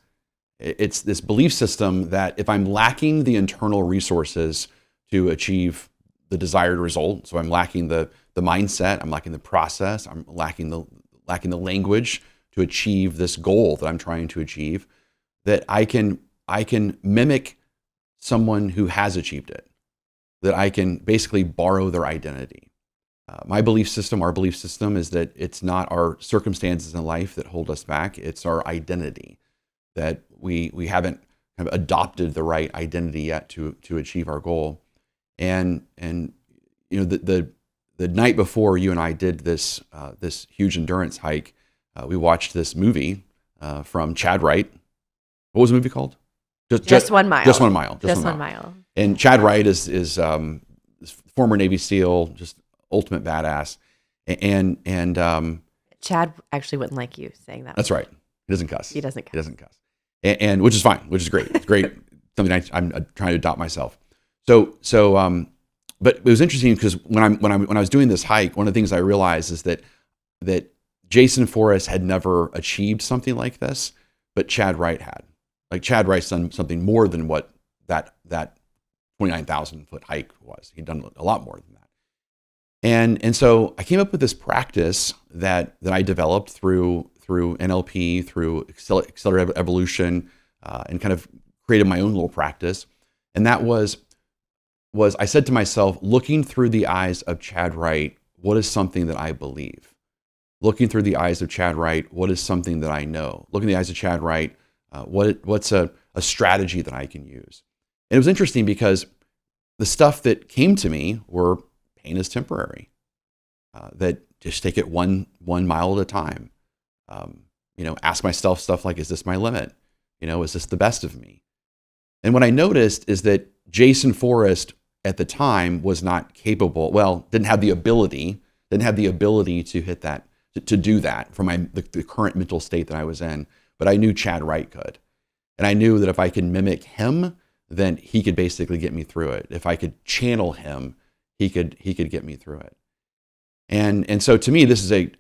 It's this belief system that if I'm lacking the internal resources to achieve the desired result, so I'm lacking the mindset, I'm lacking the process, I'm lacking the language to achieve this goal that I'm trying to achieve, that I can mimic someone who has achieved it, that I can basically borrow their identity. Our belief system is that it's not our circumstances in life that hold us back, it's our identity, that we haven't kind of adopted the right identity yet to achieve our goal. And you know, the night before you and I did this huge endurance hike, we watched this movie from Chad Wright. What was the movie called? Just 1 Mile. Just 1 Mile. Just one mile. And Chad Wright is former Navy SEAL, just ultimate badass. And Chad actually wouldn't like you saying that. That's right. He doesn't cuss. He doesn't cuss. And which is fine, which is great. It's great. Something I'm trying to adopt myself. So but it was interesting because when I was doing this hike, one of the things I realized is that Jason Forrest had never achieved something like this, but Chad Wright had. Like Chad Wright's done something more than what that 29,000 foot hike was. He'd done a lot more than that. And so I came up with this practice that I developed through NLP, through accelerated evolution, and kind of created my own little practice. And that was I said to myself, looking through the eyes of Chad Wright, what is something that I believe? Looking through the eyes of Chad Wright, what is something that I know? Looking in the eyes of Chad Wright, what's a strategy that I can use? And it was interesting because the stuff that came to me were pain is temporary. That just take it one mile at a time. Ask myself stuff like, is this my limit? Is this the best of me? And what I noticed is that Jason Forrest at the time was not capable, didn't have the ability to hit that, to do that from the current mental state that I was in. But I knew Chad Wright could. And I knew that if I could mimic him, then he could basically get me through it. If I could channel him, he could get me through it. And so to me, this is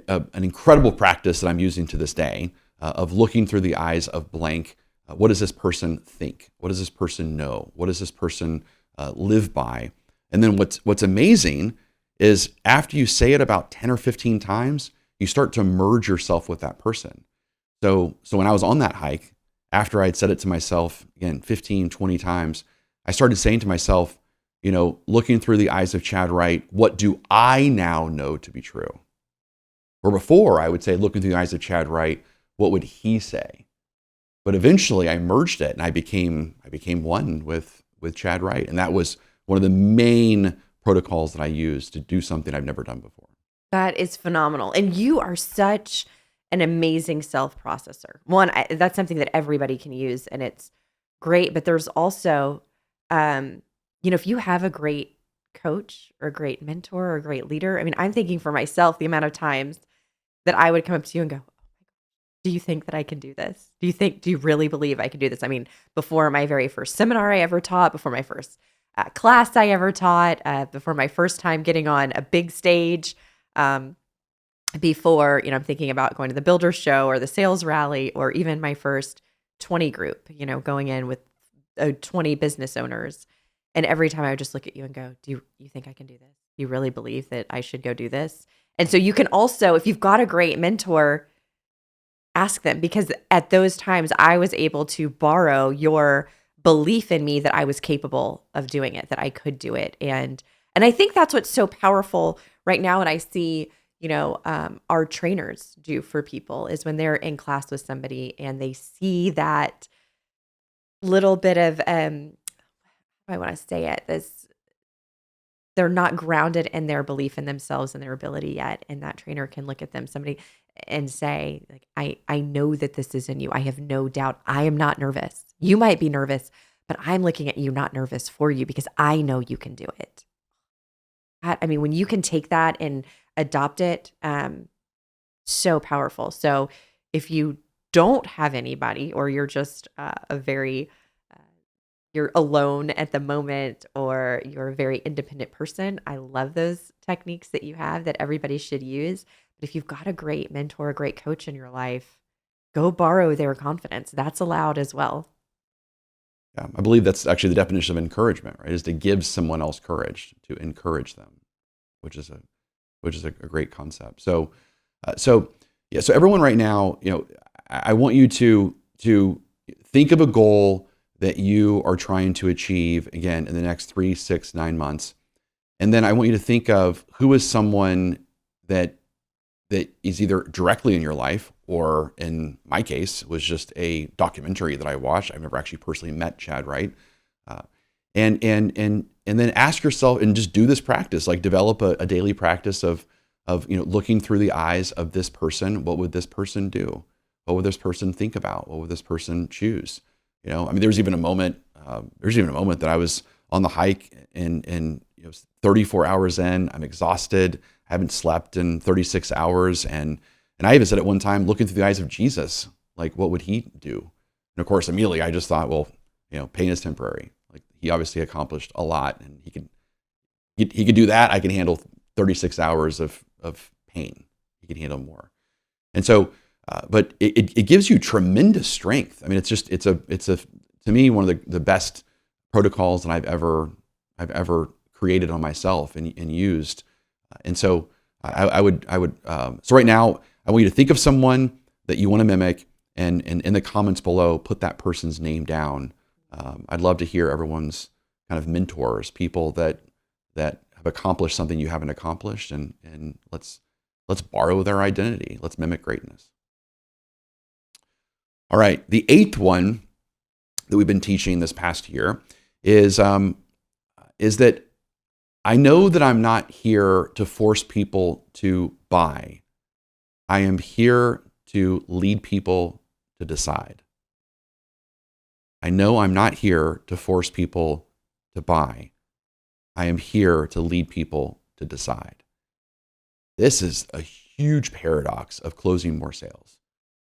an incredible practice that I'm using to this day, of looking through the eyes of blank. What does this person think? What does this person know? What does this person live by? And then what's amazing is after you say it about 10 or 15 times, you start to merge yourself with that person. So when I was on that hike, after I'd said it to myself, again, 15, 20 times, I started saying to myself, looking through the eyes of Chad Wright, what do I now know to be true? Or before, I would say, looking through the eyes of Chad Wright, what would he say? But eventually I merged it and I became one with Chad Wright. And that was one of the main protocols that I used to do something I've never done before. That is phenomenal. And you are such an amazing self-processor. One, that's something that everybody can use and it's great. But there's also, if you have a great coach or a great mentor or a great leader, I mean, I'm thinking for myself, the amount of times that I would come up to you and go, do you think that I can do this? Do you really believe I can do this? I mean, before my very first seminar I ever taught, before my first class I ever taught, before my first time getting on a big stage, before, I'm thinking about going to the builder show or the sales rally or even my first 20 group, going in with 20 business owners. And every time I would just look at you and go, do you think I can do this? You really believe that I should go do this? And so you can also, if you've got a great mentor, ask them, because at those times I was able to borrow your belief in me that I was capable of doing it, that I could do it. And I think that's what's so powerful right now. And I see, our trainers do for people is when they're in class with somebody and they see that little bit of, I want to say it, this, they're not grounded in their belief in themselves and their ability yet. And that trainer can look at them, somebody, and say, like, I know that this is in you. I have no doubt. I am not nervous. You might be nervous, but I'm looking at you not nervous for you because I know you can do it. I mean, when you can take that and adopt it, so powerful. So if you don't have anybody, or you're just you're alone at the moment, or you're a very independent person, I love those techniques that you have that everybody should use. But if you've got a great mentor, a great coach in your life, go borrow their confidence. That's allowed as well. Yeah, I believe that's actually the definition of encouragement, right? Is to give someone else courage, to encourage them, which is a great concept. So everyone right now, I want you to think of a goal that you are trying to achieve, again, in the next 3, 6, 9 months. And then I want you to think of who is someone that is either directly in your life, or in my case, was just a documentary that I watched. I've never actually personally met Chad Wright. And then ask yourself, and just do this practice, like develop a daily practice of looking through the eyes of this person. What would this person do? What would this person think about? What would this person choose? There was even a moment that I was on the hike, and 34 hours in, I'm exhausted. I haven't slept in 36 hours. And I even said at one time, looking through the eyes of Jesus, like, what would he do? And of course, immediately I just thought, well, pain is temporary. Like, he obviously accomplished a lot, and he could do that. I can handle 36 hours of pain. He can handle more. And so, but it gives you tremendous strength. I mean, it's to me, one of the best protocols that I've ever created on myself and used. And so I would so right now, I want you to think of someone that you want to mimic, and in the comments below, put that person's name down. I'd love to hear everyone's kind of mentors, people that have accomplished something you haven't accomplished, and let's borrow their identity. Let's mimic greatness. All right, the 8th one that we've been teaching this past year is that I know that I'm not here to force people to buy. I am here to lead people to decide. I know I'm not here to force people to buy. I am here to lead people to decide. This is a huge paradox of closing more sales.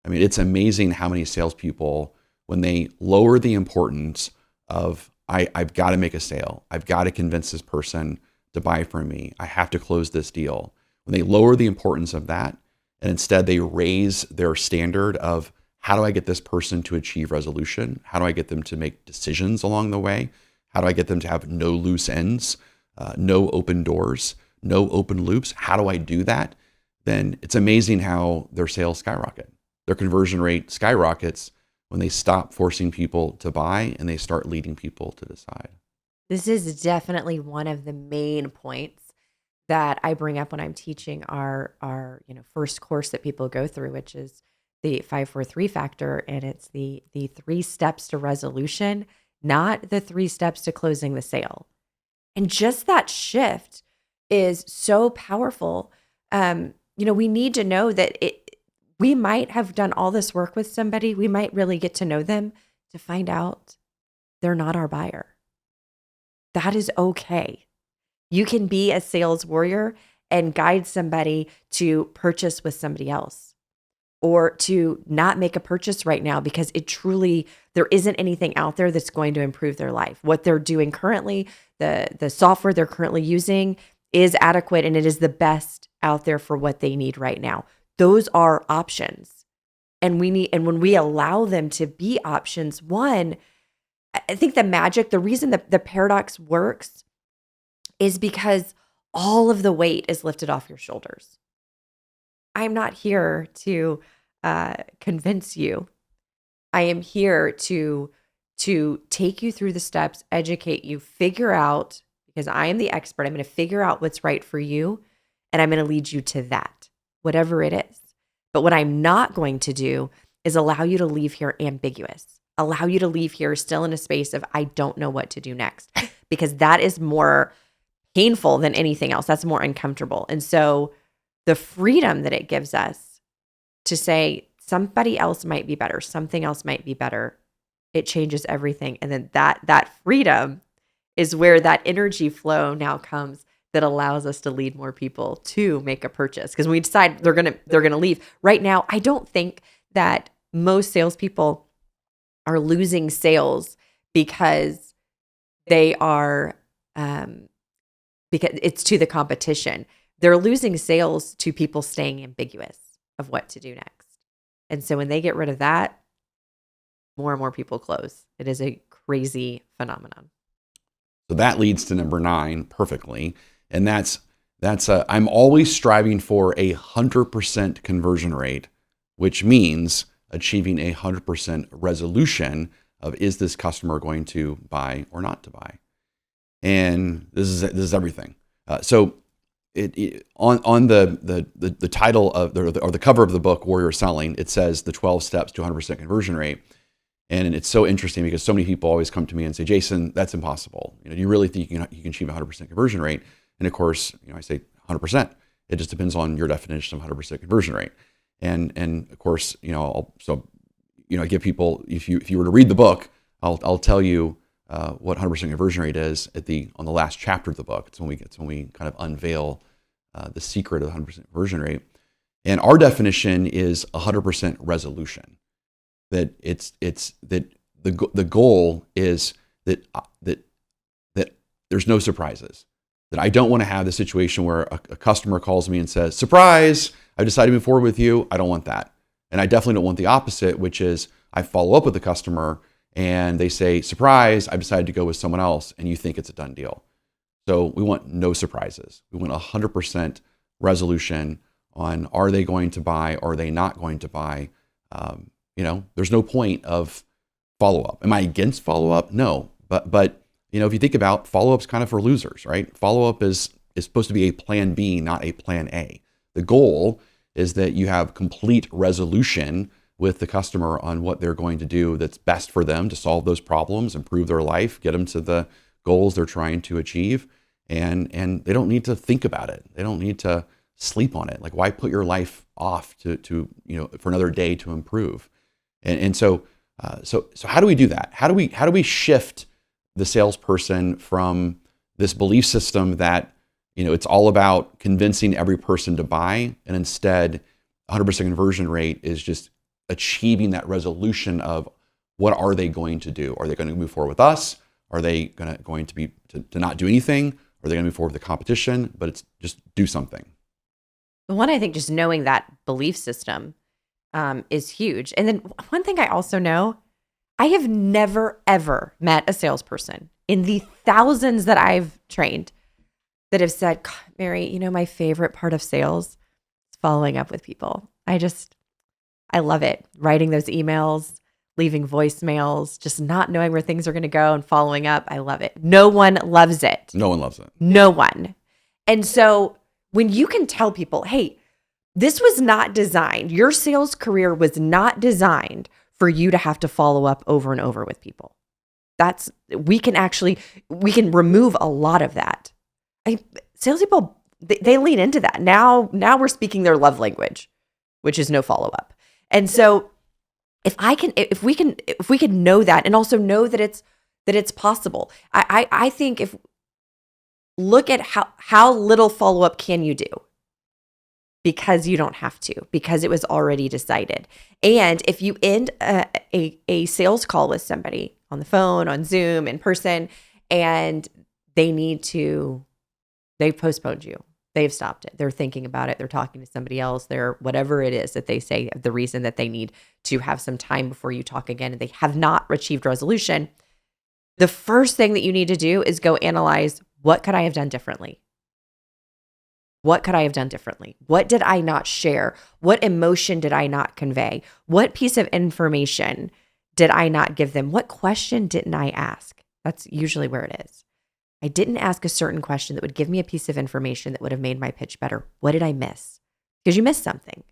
I mean, it's amazing how many salespeople, when they lower the importance of, I've got to make a sale, I've got to convince this person to buy from me, I have to close this deal. When they lower the importance of that, and instead they raise their standard of, how do I get this person to achieve resolution? How do I get them to make decisions along the way? How do I get them to have no loose ends, no open doors, no open loops? How do I do that? Then it's amazing how their sales skyrocket. Their conversion rate skyrockets when they stop forcing people to buy and they start leading people to decide. This is definitely one of the main points that I bring up when I'm teaching our first course that people go through, which is the 5-4-3 factor, and it's the 3 steps to resolution, not the 3 steps to closing the sale. And just that shift is so powerful. We need to know that we might have done all this work with somebody. We might really get to know them to find out they're not our buyer. That is okay. You can be a sales warrior and guide somebody to purchase with somebody else, or to not make a purchase right now because there isn't anything out there that's going to improve their life. What they're doing currently, the software they're currently using is adequate, and it is the best out there for what they need right now. Those are options. And when we allow them to be options, one, I think the reason that the paradox works is because all of the weight is lifted off your shoulders. I'm not here to convince you. I am here to take you through the steps, educate you, figure out, because I am the expert. I'm going to figure out what's right for you, and I'm going to lead you to that, whatever it is. But what I'm not going to do is allow you to leave here ambiguous, allow you to leave here still in a space of, I don't know what to do next, because that is more painful than anything else. That's more uncomfortable. And so the freedom that it gives us to say somebody else might be better, something else might be better, it changes everything. And then that freedom is where that energy flow now comes that allows us to lead more people to make a purchase. Because when we decide they're gonna leave. Right now, I don't think that most salespeople are losing sales because they are because it's to the competition. They're losing sales to people staying ambiguous of what to do next. And so when they get rid of that, more and more people close. It is a crazy phenomenon. So that leads to number 9 perfectly. And that's I'm always striving for 100% conversion rate, which means achieving 100% resolution of, is this customer going to buy or not to buy? And this is everything. So on the title of the cover of the book, Warrior Selling, it says the 12 steps to 100% conversion rate. And it's so interesting because so many people always come to me and say, Jason, that's impossible. Do you really think you can achieve 100% conversion rate? And of course, I say 100%. It just depends on your definition of 100% conversion rate. And of course, I give people, if you were to read the book, I'll tell you what 100% conversion rate is on the last chapter of the book. It's when we kind of unveil the secret of the 100% conversion rate. And our definition is 100% resolution. That the goal is that there's no surprises. That I don't want to have the situation where a customer calls me and says, surprise, I've decided to move forward with you. I don't want that. And I definitely don't want the opposite, which is I follow up with the customer and they say, surprise, I've decided to go with someone else, and you think it's a done deal. So we want no surprises. We want 100% resolution on, are they going to buy or are they not going to buy? There's no point of follow-up. Am I against follow-up? No. But if you think about follow-up's kind of for losers, right? Follow-up is supposed to be a plan B, not a plan A. The goal is that you have complete resolution with the customer on what they're going to do that's best for them to solve those problems, improve their life, get them to the goals they're trying to achieve. And they don't need to think about it. They don't need to sleep on it. Like, why put your life off to for another day to improve? And so how do we do that? How do we shift the salesperson from this belief system that it's all about convincing every person to buy, and instead 100% conversion rate is just achieving that resolution of, what are they going to do? Are they going to move forward with us? Are they going to be to not do anything? Are they going to move forward with the competition? But it's just do something. One, I think just knowing that belief system is huge. And then one thing I also know, I have never, ever met a salesperson in the thousands that I've trained that have said, Mary, my favorite part of sales is following up with people. I love it. Writing those emails, leaving voicemails, just not knowing where things are going to go and following up. I love it. No one loves it. No one loves it. No one. And so when you can tell people, hey, this was not designed, your sales career was not designed for you to have to follow up over and over with people. We can remove a lot of that. Salespeople, they lean into that. Now we're speaking their love language, which is no follow-up. And so if we can know that, and also know that it's possible. I think look at how little follow-up can you do, because you don't have to, because it was already decided. And if you end a sales call with somebody on the phone, on Zoom, in person, and they've postponed you, They've stopped it. They're thinking about it. They're talking to somebody else. They're whatever it is that they say, the reason that they need to have some time before you talk again, and they have not achieved resolution. The first thing that you need to do is go analyze, what could I have done differently? What could I have done differently? What did I not share? What emotion did I not convey? What piece of information did I not give them? What question didn't I ask? That's usually where it is. I didn't ask a certain question that would give me a piece of information that would have made my pitch better. What did I miss? Because you missed something.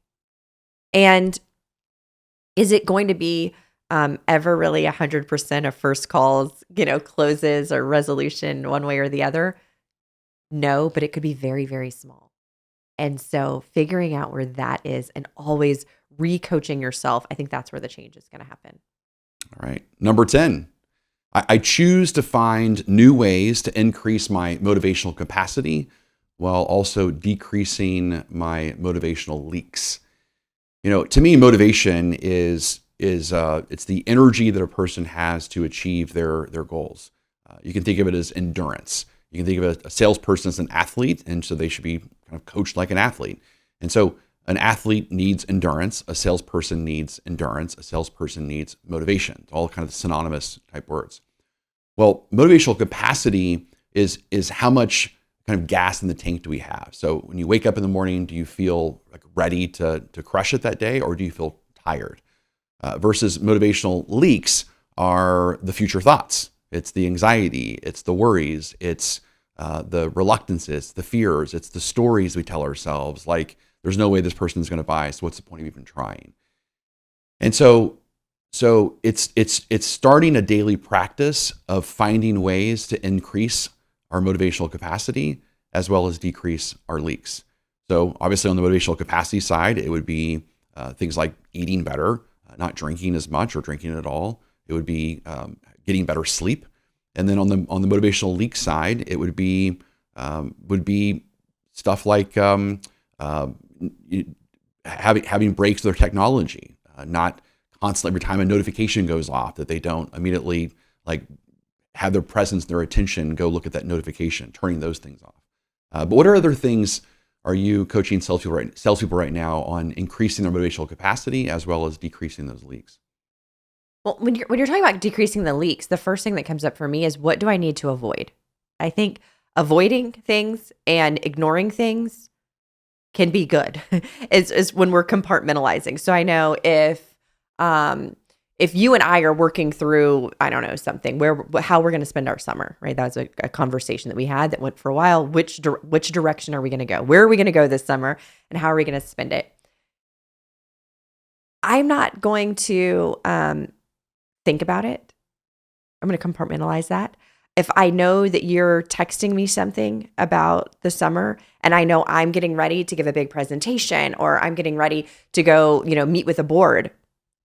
And is it going to be ever really 100% of first calls, closes or resolution one way or the other? No, but it could be very, very small. And so figuring out where that is and always re-coaching yourself, I think that's where the change is going to happen. All right. Number 10, I choose to find new ways to increase my motivational capacity while also decreasing my motivational leaks. To me, motivation is it's the energy that a person has to achieve their goals. You can think of it as endurance. You can think of a salesperson as an athlete, and so they should be kind of coached like an athlete. And so an athlete needs endurance. A salesperson needs endurance. A salesperson needs motivation. It's all kind of synonymous type words. Well, motivational capacity is how much kind of gas in the tank do we have? So when you wake up in the morning, do you feel like ready to crush it that day, or do you feel tired? Versus motivational leaks are the future thoughts. It's the anxiety, it's the worries, it's the reluctances, the fears, it's the stories we tell ourselves, like there's no way this person is going to buy, so what's the point of even trying? And so it's starting a daily practice of finding ways to increase our motivational capacity as well as decrease our leaks. So obviously on the motivational capacity side, it would be things like eating better, not drinking as much or drinking at all. It would be getting better sleep. And then on the motivational leak side, it would be stuff like having breaks with their technology, not constantly every time a notification goes off that they don't immediately like have their presence, their attention go look at that notification, turning those things off. But what are other things are you coaching salespeople right now on increasing their motivational capacity as well as decreasing those leaks? Well, when you're talking about decreasing the leaks, the first thing that comes up for me is, what do I need to avoid? I think avoiding things and ignoring things can be good. is when we're compartmentalizing. So I know if you and I are working through, I don't know, something how we're going to spend our summer, right? That was a conversation that we had that went for a while. Which direction are we going to go? Where are we going to go this summer? And how are we going to spend it? I'm not going to think about it. I'm going to compartmentalize that. If I know that you're texting me something about the summer and I know I'm getting ready to give a big presentation or I'm getting ready to go, meet with a board,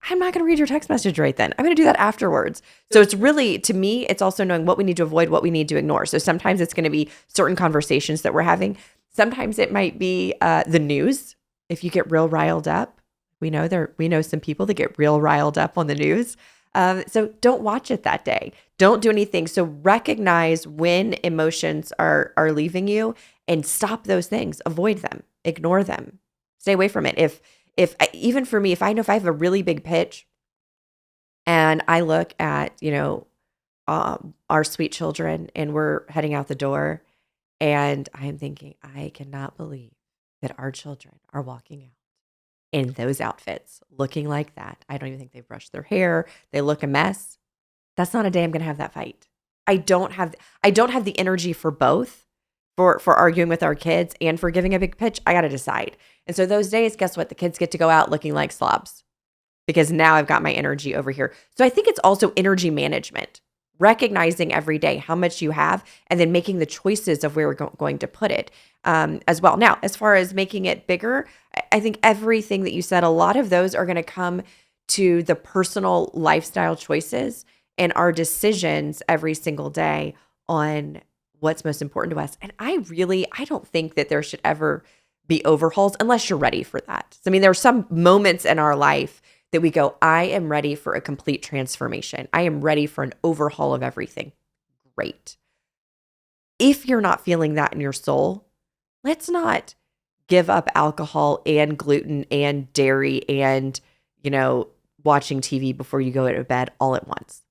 I'm not going to read your text message right then. I'm going to do that afterwards. So it's really, to me, it's also knowing what we need to avoid, what we need to ignore. So sometimes it's going to be certain conversations that we're having. Sometimes it might be the news. If you get real riled up, we know some people that get real riled up on the news. So don't watch it that day. Don't do anything. So recognize when emotions are leaving you and stop those things. Avoid them. Ignore them. Stay away from it. Even for me, if I know if I have a really big pitch and I look at, our sweet children and we're heading out the door and I'm thinking, I cannot believe that our children are walking out in those outfits, looking like that. I don't even think they've brushed their hair. They look a mess. That's not a day I'm going to have that fight. I don't have the energy for both, for arguing with our kids and for giving a big pitch. I got to decide. And so those days, guess what? The kids get to go out looking like slobs because now I've got my energy over here. So I think it's also energy management, recognizing every day how much you have and then making the choices of where we're going to put it as well. Now, as far as making it bigger, I think everything that you said, a lot of those are going to come to the personal lifestyle choices and our decisions every single day on what's most important to us. And I don't think that there should ever be overhauls unless you're ready for that. So, I mean, there are some moments in our life that we go, I am ready for a complete transformation. I am ready for an overhaul of everything. Great. If you're not feeling that in your soul, let's not give up alcohol and gluten and dairy and, you know, watching TV before you go to bed all at once.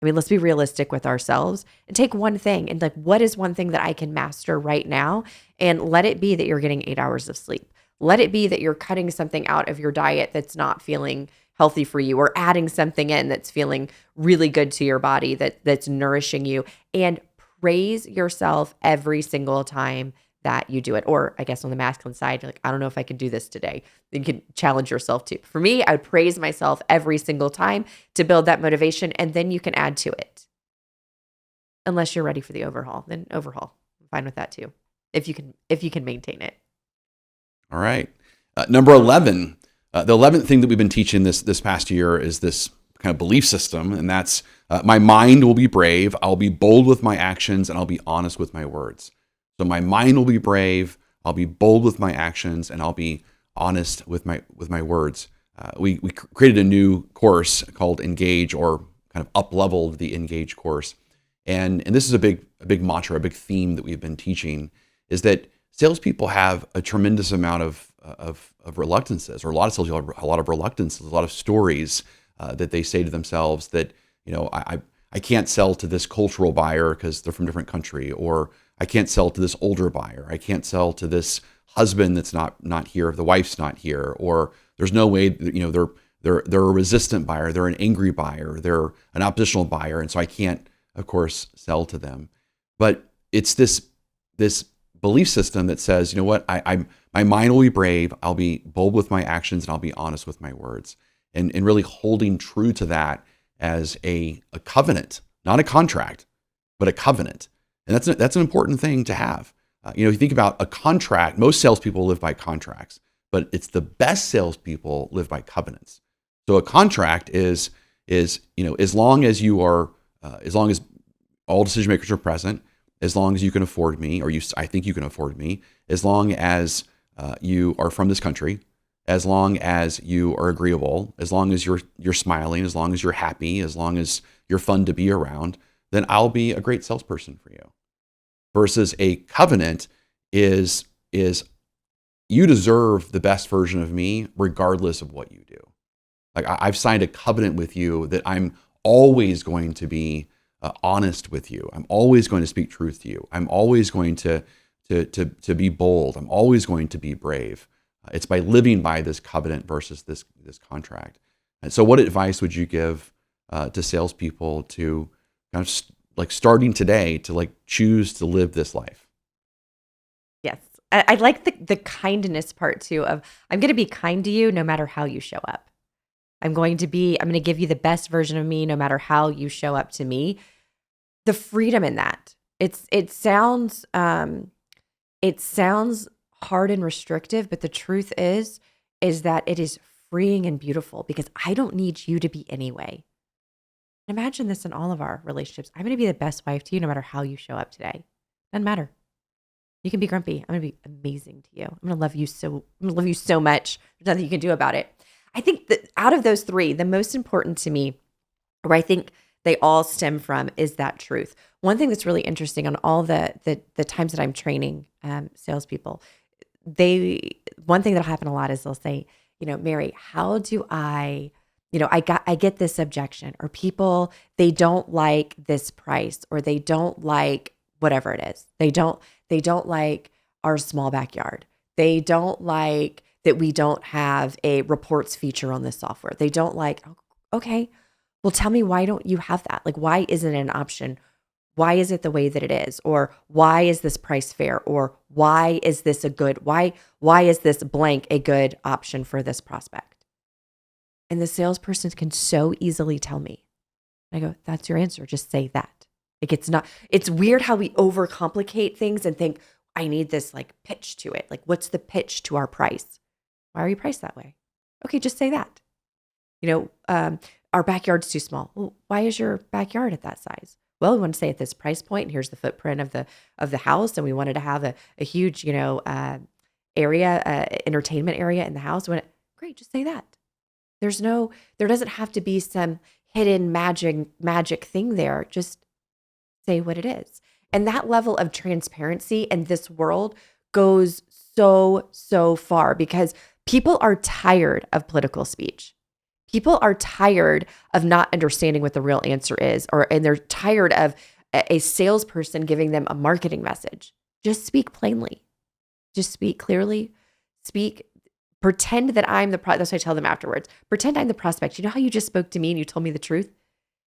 I mean, let's be realistic with ourselves and take one thing and like, what is one thing that I can master right now? And let it be that you're getting 8 hours of sleep. Let it be that you're cutting something out of your diet that's not feeling healthy for you, or adding something in that's feeling really good to your body, that's nourishing you. And praise yourself every single time that you do it. Or I guess on the masculine side, you're like, I don't know if I can do this today. You can challenge yourself too. For me, I would praise myself every single time to build that motivation, and then you can add to it. Unless you're ready for the overhaul, then overhaul. I'm fine with that too. If you can maintain it. All right. Number 11, the 11th thing that we've been teaching this past year is this kind of belief system. And that's my mind will be brave. I'll be bold with my actions, and I'll be honest with my words. So my mind will be brave. I'll be bold with my actions, and I'll be honest with my words. We created a new course called Engage, or kind of up-leveled the Engage course. And this is a big mantra, a big theme that we've been teaching, is that salespeople have a tremendous amount of reluctances, or a lot of salespeople have a lot of reluctances, a lot of stories that they say to themselves that, you know, I can't sell to this cultural buyer because they're from a different country, or I can't sell to this older buyer. I can't sell to this husband that's not here if the wife's not here, or there's no way that, you know, they're a resistant buyer, they're an angry buyer, they're an oppositional buyer, and so I can't, of course, sell to them. But it's this belief system that says, you know what, my mind will be brave, I'll be bold with my actions, and I'll be honest with my words, and really holding true to that as a covenant, not a contract, but a covenant. And that's an important thing to have. You know, if you think about a contract, most salespeople live by contracts, but it's the best salespeople live by covenants. So a contract is you know, as long as you are, as long as all decision makers are present, as long as you can afford me, or I think you can afford me, as long as you are from this country, as long as you are agreeable, as long as you're smiling, as long as you're happy, as long as you're fun to be around, then I'll be a great salesperson for you. Versus a covenant is you deserve the best version of me regardless of what you do. Like I've signed a covenant with you that I'm always going to be honest with you. I'm always going to speak truth to you. I'm always going to be bold. I'm always going to be brave. It's by living by this covenant versus this contract. And so, what advice would you give to salespeople to kind of like starting today to like choose to live this life? Yes. I like the kindness part too of I'm going to be kind to you no matter how you show up. I'm going to give you the best version of me no matter how you show up to me. The freedom in that. It sounds hard and restrictive, but the truth is that it is freeing and beautiful because I don't need you to be anyway. Imagine this in all of our relationships. I'm going to be the best wife to you no matter how you show up today. Doesn't matter. You can be grumpy. I'm going to be amazing to you. I'm going to love you so much. There's nothing you can do about it. I think that out of those three, the most important to me, where I think they all stem from, is that truth. One thing that's really interesting on all the times that I'm training salespeople, one thing that'll happen a lot is they'll say, you know, Mary, how do I get this objection, or people, they don't like this price, or they don't like whatever it is. They don't like our small backyard. They don't like that we don't have a reports feature on this software. They don't like, okay, well, tell me, why don't you have that? Like, why isn't it an option? Why is it the way that it is? Or why is this price fair? Or why is this why is this blank a good option for this prospect? And the salesperson can so easily tell me. I go, that's your answer. Just say that. Like, it's weird how we overcomplicate things and think, I need this like pitch to it. Like, what's the pitch to our price? Why are you priced that way? Okay, just say that. You know, our backyard's too small. Well, why is your backyard at that size? Well, we want to stay at this price point, and here's the footprint of the house, and we wanted to have a huge, you know, entertainment area in the house. Great, just say that. There doesn't have to be some hidden magic thing there. Just say what it is. And that level of transparency in this world goes so far because people are tired of political speech. People are tired of not understanding what the real answer is, and they're tired of a salesperson giving them a marketing message. Just speak plainly. Just speak clearly. Pretend that I'm that's what I tell them afterwards. Pretend I'm the prospect. You know how you just spoke to me and you told me the truth?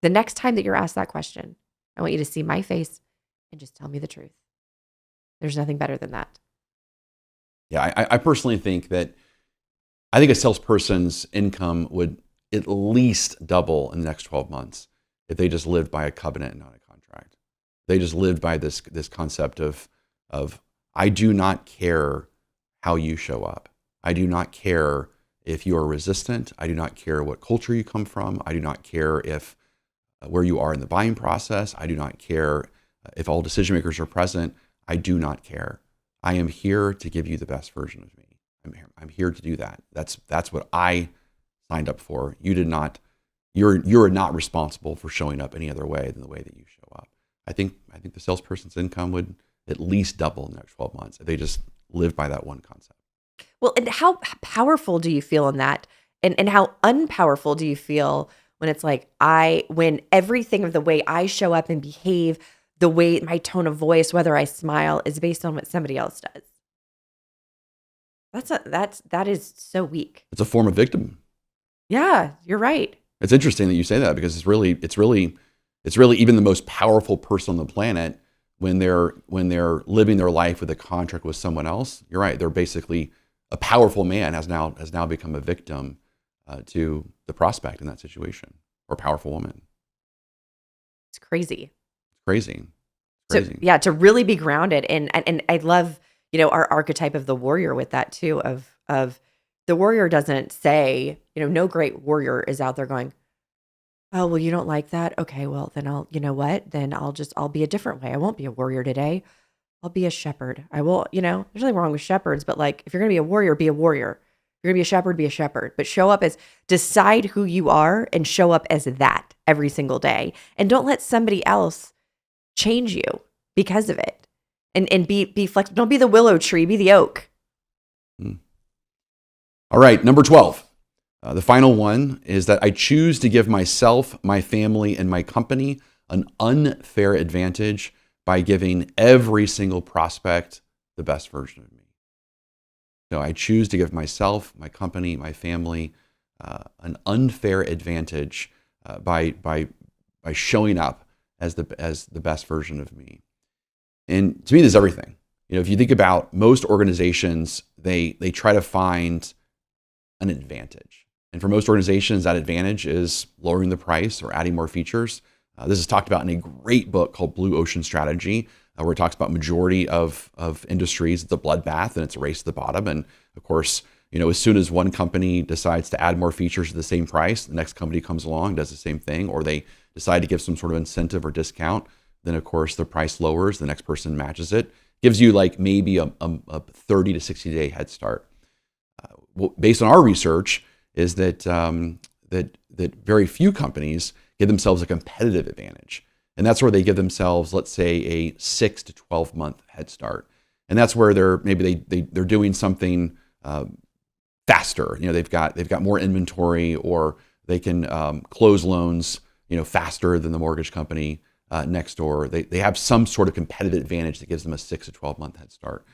The next time that you're asked that question, I want you to see my face and just tell me the truth. There's nothing better than that. Yeah, I personally think that a salesperson's income would at least double in the next 12 months if they just lived by a covenant and not a contract. They just lived by this concept of I do not care how you show up. I do not care if you are resistant. I do not care what culture you come from. I do not care if where you are in the buying process. I do not care if all decision makers are present. I do not care. I am here to give you the best version of me. I'm here to do that. That's what I signed up for. You did not. You're not responsible for showing up any other way than the way that you show up. I think the salesperson's income would at least double in the next 12 months if they just live by that one concept. Well, and how powerful do you feel in that? And how unpowerful do you feel when it's like when everything of the way I show up and behave, the way my tone of voice, whether I smile, is based on what somebody else does? That is so weak. It's a form of victim. Yeah, you're right. It's interesting that you say that because it's really even the most powerful person on the planet when they're living their life with a contract with someone else. You're right. They're basically a powerful man has now become a victim to the prospect in that situation, or powerful woman. It's crazy. Crazy. So, yeah, to really be grounded, and I love our archetype of the warrior with that too. Of the warrior doesn't say, no great warrior is out there going, oh, well, you don't like that? Okay, well, then I'll be a different way. I won't be a warrior today. I'll be a shepherd. I will, there's nothing wrong with shepherds, but like, if you're going to be a warrior, be a warrior. If you're going to be a shepherd, be a shepherd. But decide who you are and show up as that every single day. And don't let somebody else change you because of it. And be flexible. Don't be the willow tree, be the oak. All right, number 12. The final one is that I choose to give myself, my family, and my company an unfair advantage by giving every single prospect the best version of me. So I choose to give myself, my company, my family an unfair advantage by showing up as the best version of me. And to me, this is everything. If you think about most organizations, they try to find an advantage. And for most organizations, that advantage is lowering the price or adding more features. This is talked about in a great book called Blue Ocean Strategy, where it talks about majority of industries, it's a bloodbath and it's a race to the bottom. And of course, as soon as one company decides to add more features at the same price, the next company comes along, does the same thing, or they decide to give some sort of incentive or discount, then of course the price lowers, the next person matches it. Gives you like maybe a 30 to 60 day head start. Based on our research, is that that very few companies give themselves a competitive advantage, and that's where they give themselves, let's say, a 6 to 12 month head start, and that's where they're doing something faster. They've got more inventory, or they can close loans faster than the mortgage company next door. They have some sort of competitive advantage that gives them a 6 to 12 month head start,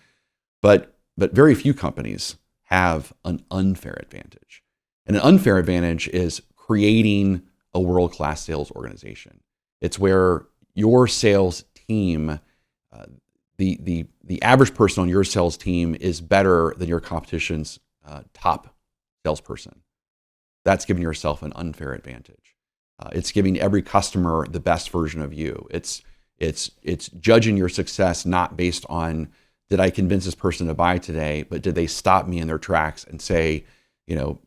but very few companies have an unfair advantage. And an unfair advantage is creating a world-class sales organization. It's where your sales team, the average person on your sales team is better than your competition's top salesperson. That's giving yourself an unfair advantage. It's giving every customer the best version of you. It's judging your success not based on, did I convince this person to buy today, but did they stop me in their tracks and say,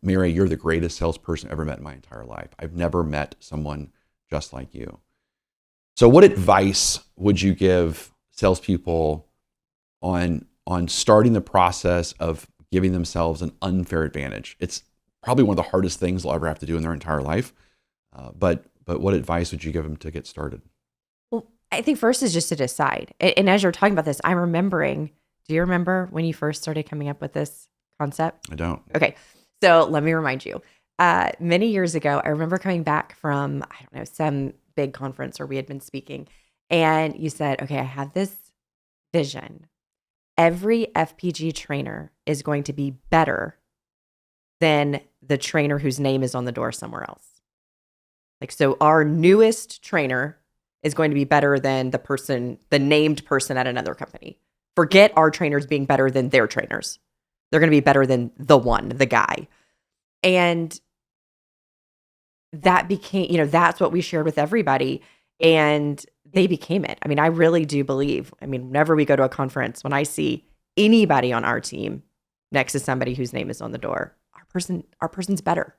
Mary, you're the greatest salesperson I've ever met in my entire life. I've never met someone just like you. So what advice would you give salespeople on starting the process of giving themselves an unfair advantage? It's probably one of the hardest things they'll ever have to do in their entire life. But what advice would you give them to get started? Well, I think first is just to decide. And as you're talking about this, I'm remembering, Do you remember when you first started coming up with this concept? I don't. Okay. So let me remind you. Many years ago, I remember coming back from, I don't know, some big conference where we had been speaking. And you said, okay, I have this vision. Every FPG trainer is going to be better than the trainer whose name is on the door somewhere else. Like, so our newest trainer is going to be better than the named person at another company. Forget our trainers being better than their trainers. They're going to be better than the guy. And that became, that's what we shared with everybody. And they became it. I mean, I really do believe, whenever we go to a conference, when I see anybody on our team next to somebody whose name is on the door, our person's better.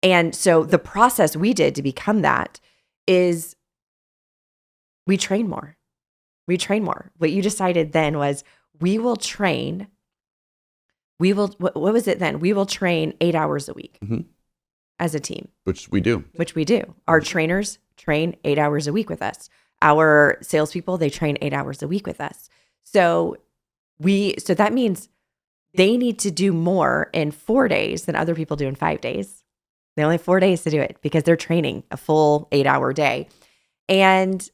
And so the process we did to become that is we train more. We train more. What you decided then was what was it then? We will train 8 hours a week as a team. Which we do. Our trainers train 8 hours a week with us. Our salespeople, they train 8 hours a week with us. So that means they need to do more in 4 days than other people do in 5 days. They only have 4 days to do it because they're training a full 8-hour day. And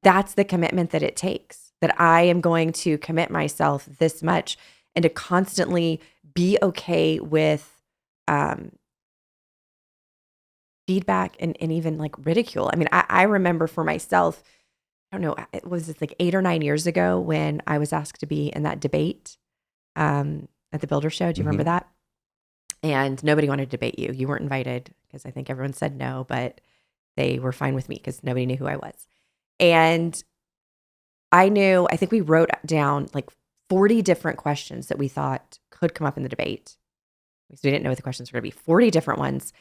that's the commitment that it takes, that I am going to commit myself this much and to constantly be okay with feedback and even like ridicule. I remember for myself, I don't know, it was like 8 or 9 years ago when I was asked to be in that debate at the Builder Show. Do you remember that? And nobody wanted to debate you. You weren't invited because I think everyone said no, but they were fine with me because nobody knew who I was. And I think we wrote down like 40 different questions that we thought could come up in the debate. So we didn't know what the questions were going to be, 40 different ones.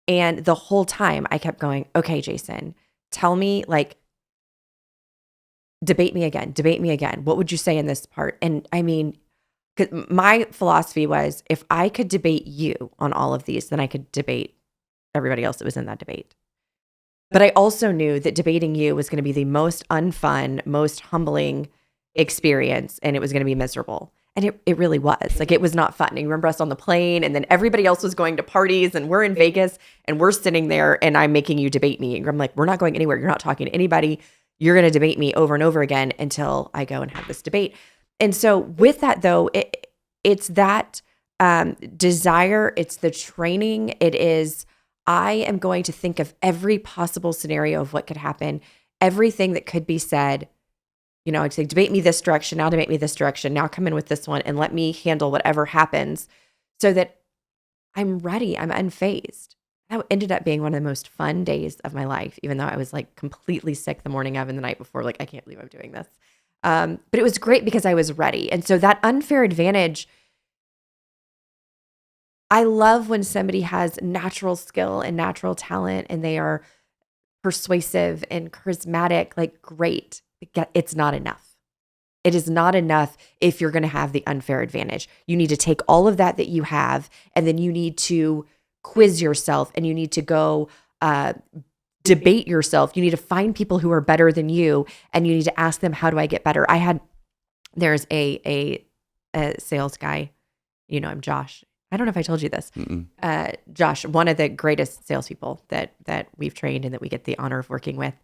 And the whole time I kept going, okay, Jason, tell me, like, debate me again. What would you say in this part? And because my philosophy was, if I could debate you on all of these, then I could debate everybody else that was in that debate. But I also knew that debating you was going to be the most unfun, most humbling experience, and it was going to be miserable. And it really was. Like, it was not fun. And you remember us on the plane, and then everybody else was going to parties, and we're in Vegas, and we're sitting there, and I'm making you debate me. And I'm like, we're not going anywhere. You're not talking to anybody. You're going to debate me over and over again until I go and have this debate. And so with that, though, it's that desire, it's the training, it is, I am going to think of every possible scenario of what could happen, everything that could be said. I'd say, debate me this direction, now debate me this direction, now come in with this one and let me handle whatever happens so that I'm ready, I'm unfazed. That ended up being one of the most fun days of my life, even though I was like completely sick the morning of and the night before, like, I can't believe I'm doing this. But it was great because I was ready. And so that unfair advantage, I love when somebody has natural skill and natural talent and they are persuasive and charismatic, like, great. It's not enough. It is not enough if you're going to have the unfair advantage. You need to take all of that you have, and then you need to quiz yourself, and you need to go debate yourself. You need to find people who are better than you, and you need to ask them, how do I get better? There's a sales guy, I'm Josh. I don't know if I told you this. Josh, one of the greatest salespeople that we've trained and that we get the honor of working with.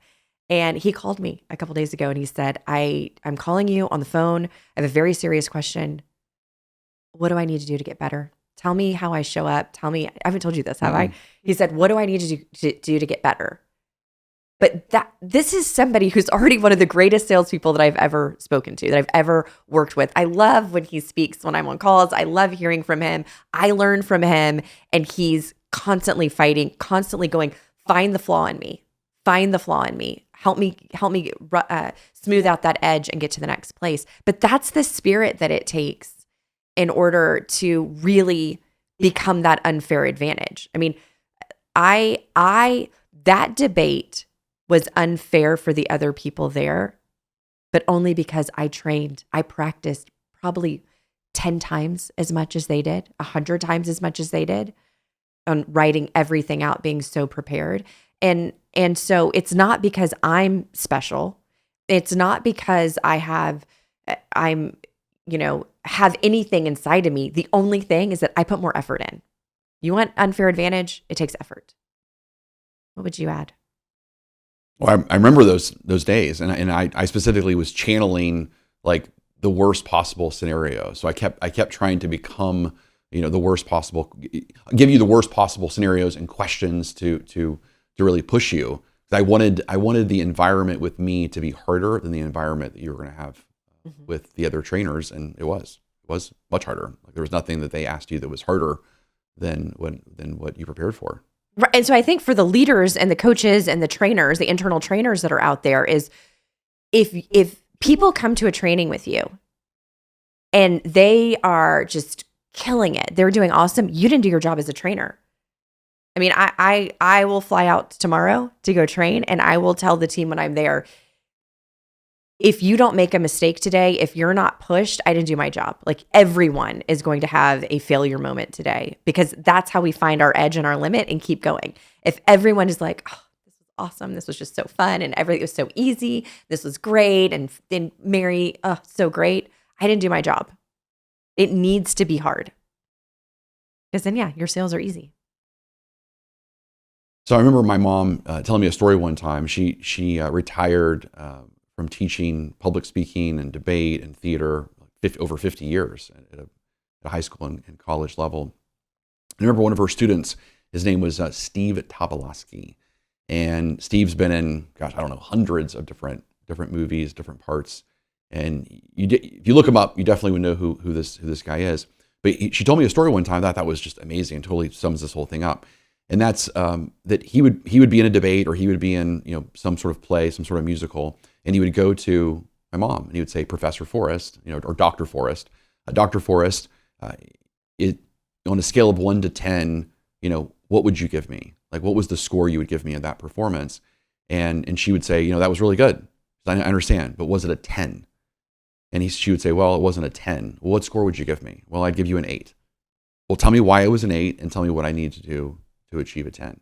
And he called me a couple days ago and he said, I'm calling you on the phone. I have a very serious question. What do I need to do to get better? Tell me how I show up. Tell me, I haven't told you this, have I? He said, what do I need to do to get better? But this is somebody who's already one of the greatest salespeople that I've ever spoken to, that I've ever worked with. I love when he speaks, when I'm on calls. I love hearing from him. I learn from him, and he's constantly fighting, constantly going, find the flaw in me. Find the flaw in me. Help me smooth out that edge and get to the next place. But that's the spirit that it takes in order to really become that unfair advantage. That debate was unfair for the other people there, but only because I practiced probably 10 times as much as they did, 100 times as much as they did on writing everything out, being so prepared. And so it's not because I'm special. It's not because I'm have anything inside of me. The only thing is that I put more effort in. You want unfair advantage? It takes effort. What would you add? Well, I remember those days, and I specifically was channeling like the worst possible scenario. So I kept trying to become the worst possible, give you the worst possible scenarios and questions to really push you. I wanted the environment with me to be harder than the environment that you were going to have with the other trainers, and it was much harder. Like there was nothing that they asked you that was harder than what you prepared for. Right. And so I think for the leaders and the coaches and the trainers, the internal trainers that are out there, is if people come to a training with you and they are just killing it, they're doing awesome, you didn't do your job as a trainer. I mean, I will fly out tomorrow to go train, and I will tell the team when I'm there, if you don't make a mistake today, if you're not pushed, I didn't do my job. Like everyone is going to have a failure moment today, because that's how we find our edge and our limit and keep going. If everyone is like, oh, this was awesome, this was just so fun, and everything was so easy, this was great, and then Mary, oh, so great, I didn't do my job. It needs to be hard. Because then, yeah, your sales are easy. So I remember my mom telling me a story one time. She retired from teaching public speaking and debate and theater over 50 years at a high school and college level. I remember one of her students, his name was Steve Tobolowsky. And Steve's been in, gosh, I don't know, hundreds of different movies, different parts. And if you look him up, you definitely would know who this guy is. But she told me a story one time that I thought was just amazing and totally sums this whole thing up. And that's that he would be in a debate, or he would be in some sort of play, some sort of musical, and he would go to my mom and he would say, Professor Forrest, or Dr. Forrest, Dr. Forrest, on a scale of 1 to 10, what would you give me? Like, what was the score you would give me in that performance? And she would say, that was really good. I understand, but was it a 10? And she would say, well, it wasn't a 10. Well, what score would you give me? Well, I'd give you an 8. Well, tell me why it was an 8 and tell me what I need to do to achieve a 10.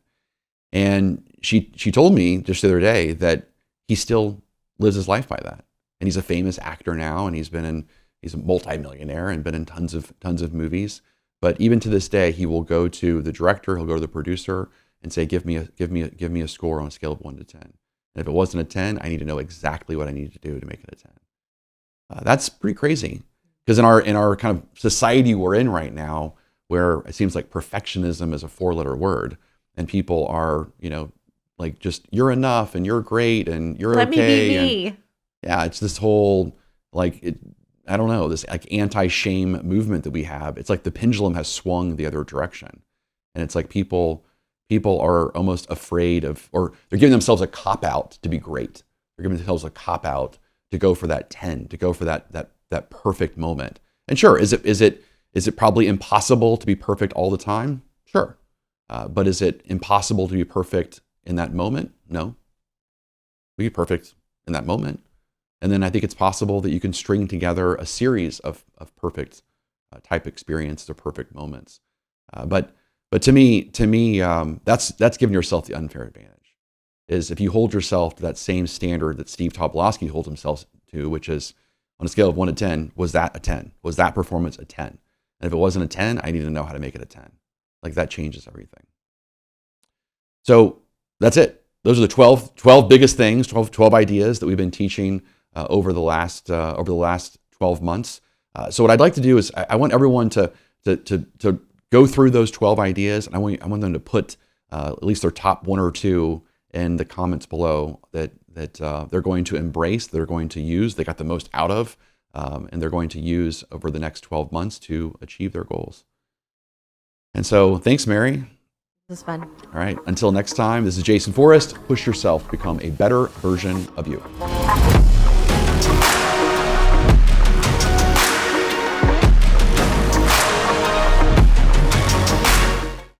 And she told me just the other day that he still lives his life by that. And he's a famous actor now, and he's a multimillionaire and been in tons of movies. But even to this day, he will go to the director, he'll go to the producer and say, give me a score on a scale of 1 to 10. And if it wasn't a 10, I need to know exactly what I need to do to make it a 10. That's pretty crazy, because in our kind of society we're in right now, where it seems like perfectionism is a 4-letter word, and people are, like, just, you're enough and you're great and you're Let okay. Me be me. And yeah, it's this whole, like, I don't know, this like anti-shame movement that we have. It's like the pendulum has swung the other direction. And it's like people are almost afraid of, or they're giving themselves a cop-out to be great. They're giving themselves a cop-out to go for that 10, to go for that perfect moment. And sure, is it probably impossible to be perfect all the time? Sure. But is it impossible to be perfect in that moment? No. We be perfect in that moment. And then I think it's possible that you can string together a series of perfect type experiences or perfect moments. But to me, that's giving yourself the unfair advantage. Is if you hold yourself to that same standard that Steve Tobolowsky holds himself to, which is on a scale of 1 to 10, was that a 10? Was that performance a 10? And if it wasn't a 10, I need to know how to make it a 10. Like, that changes everything. So that's it. Those are the 12 biggest things, 12 ideas that we've been teaching over the last 12 months. So what I'd like to do is I want everyone to go through those 12 ideas, and I want them to put at least their top 1 or 2 in the comments below that they're going to embrace, they're going to use, they got the most out of, and they're going to use over the next 12 months to achieve their goals. And so thanks, Mary. It was fun. All right. Until next time, this is Jason Forrest. Push yourself, become a better version of you.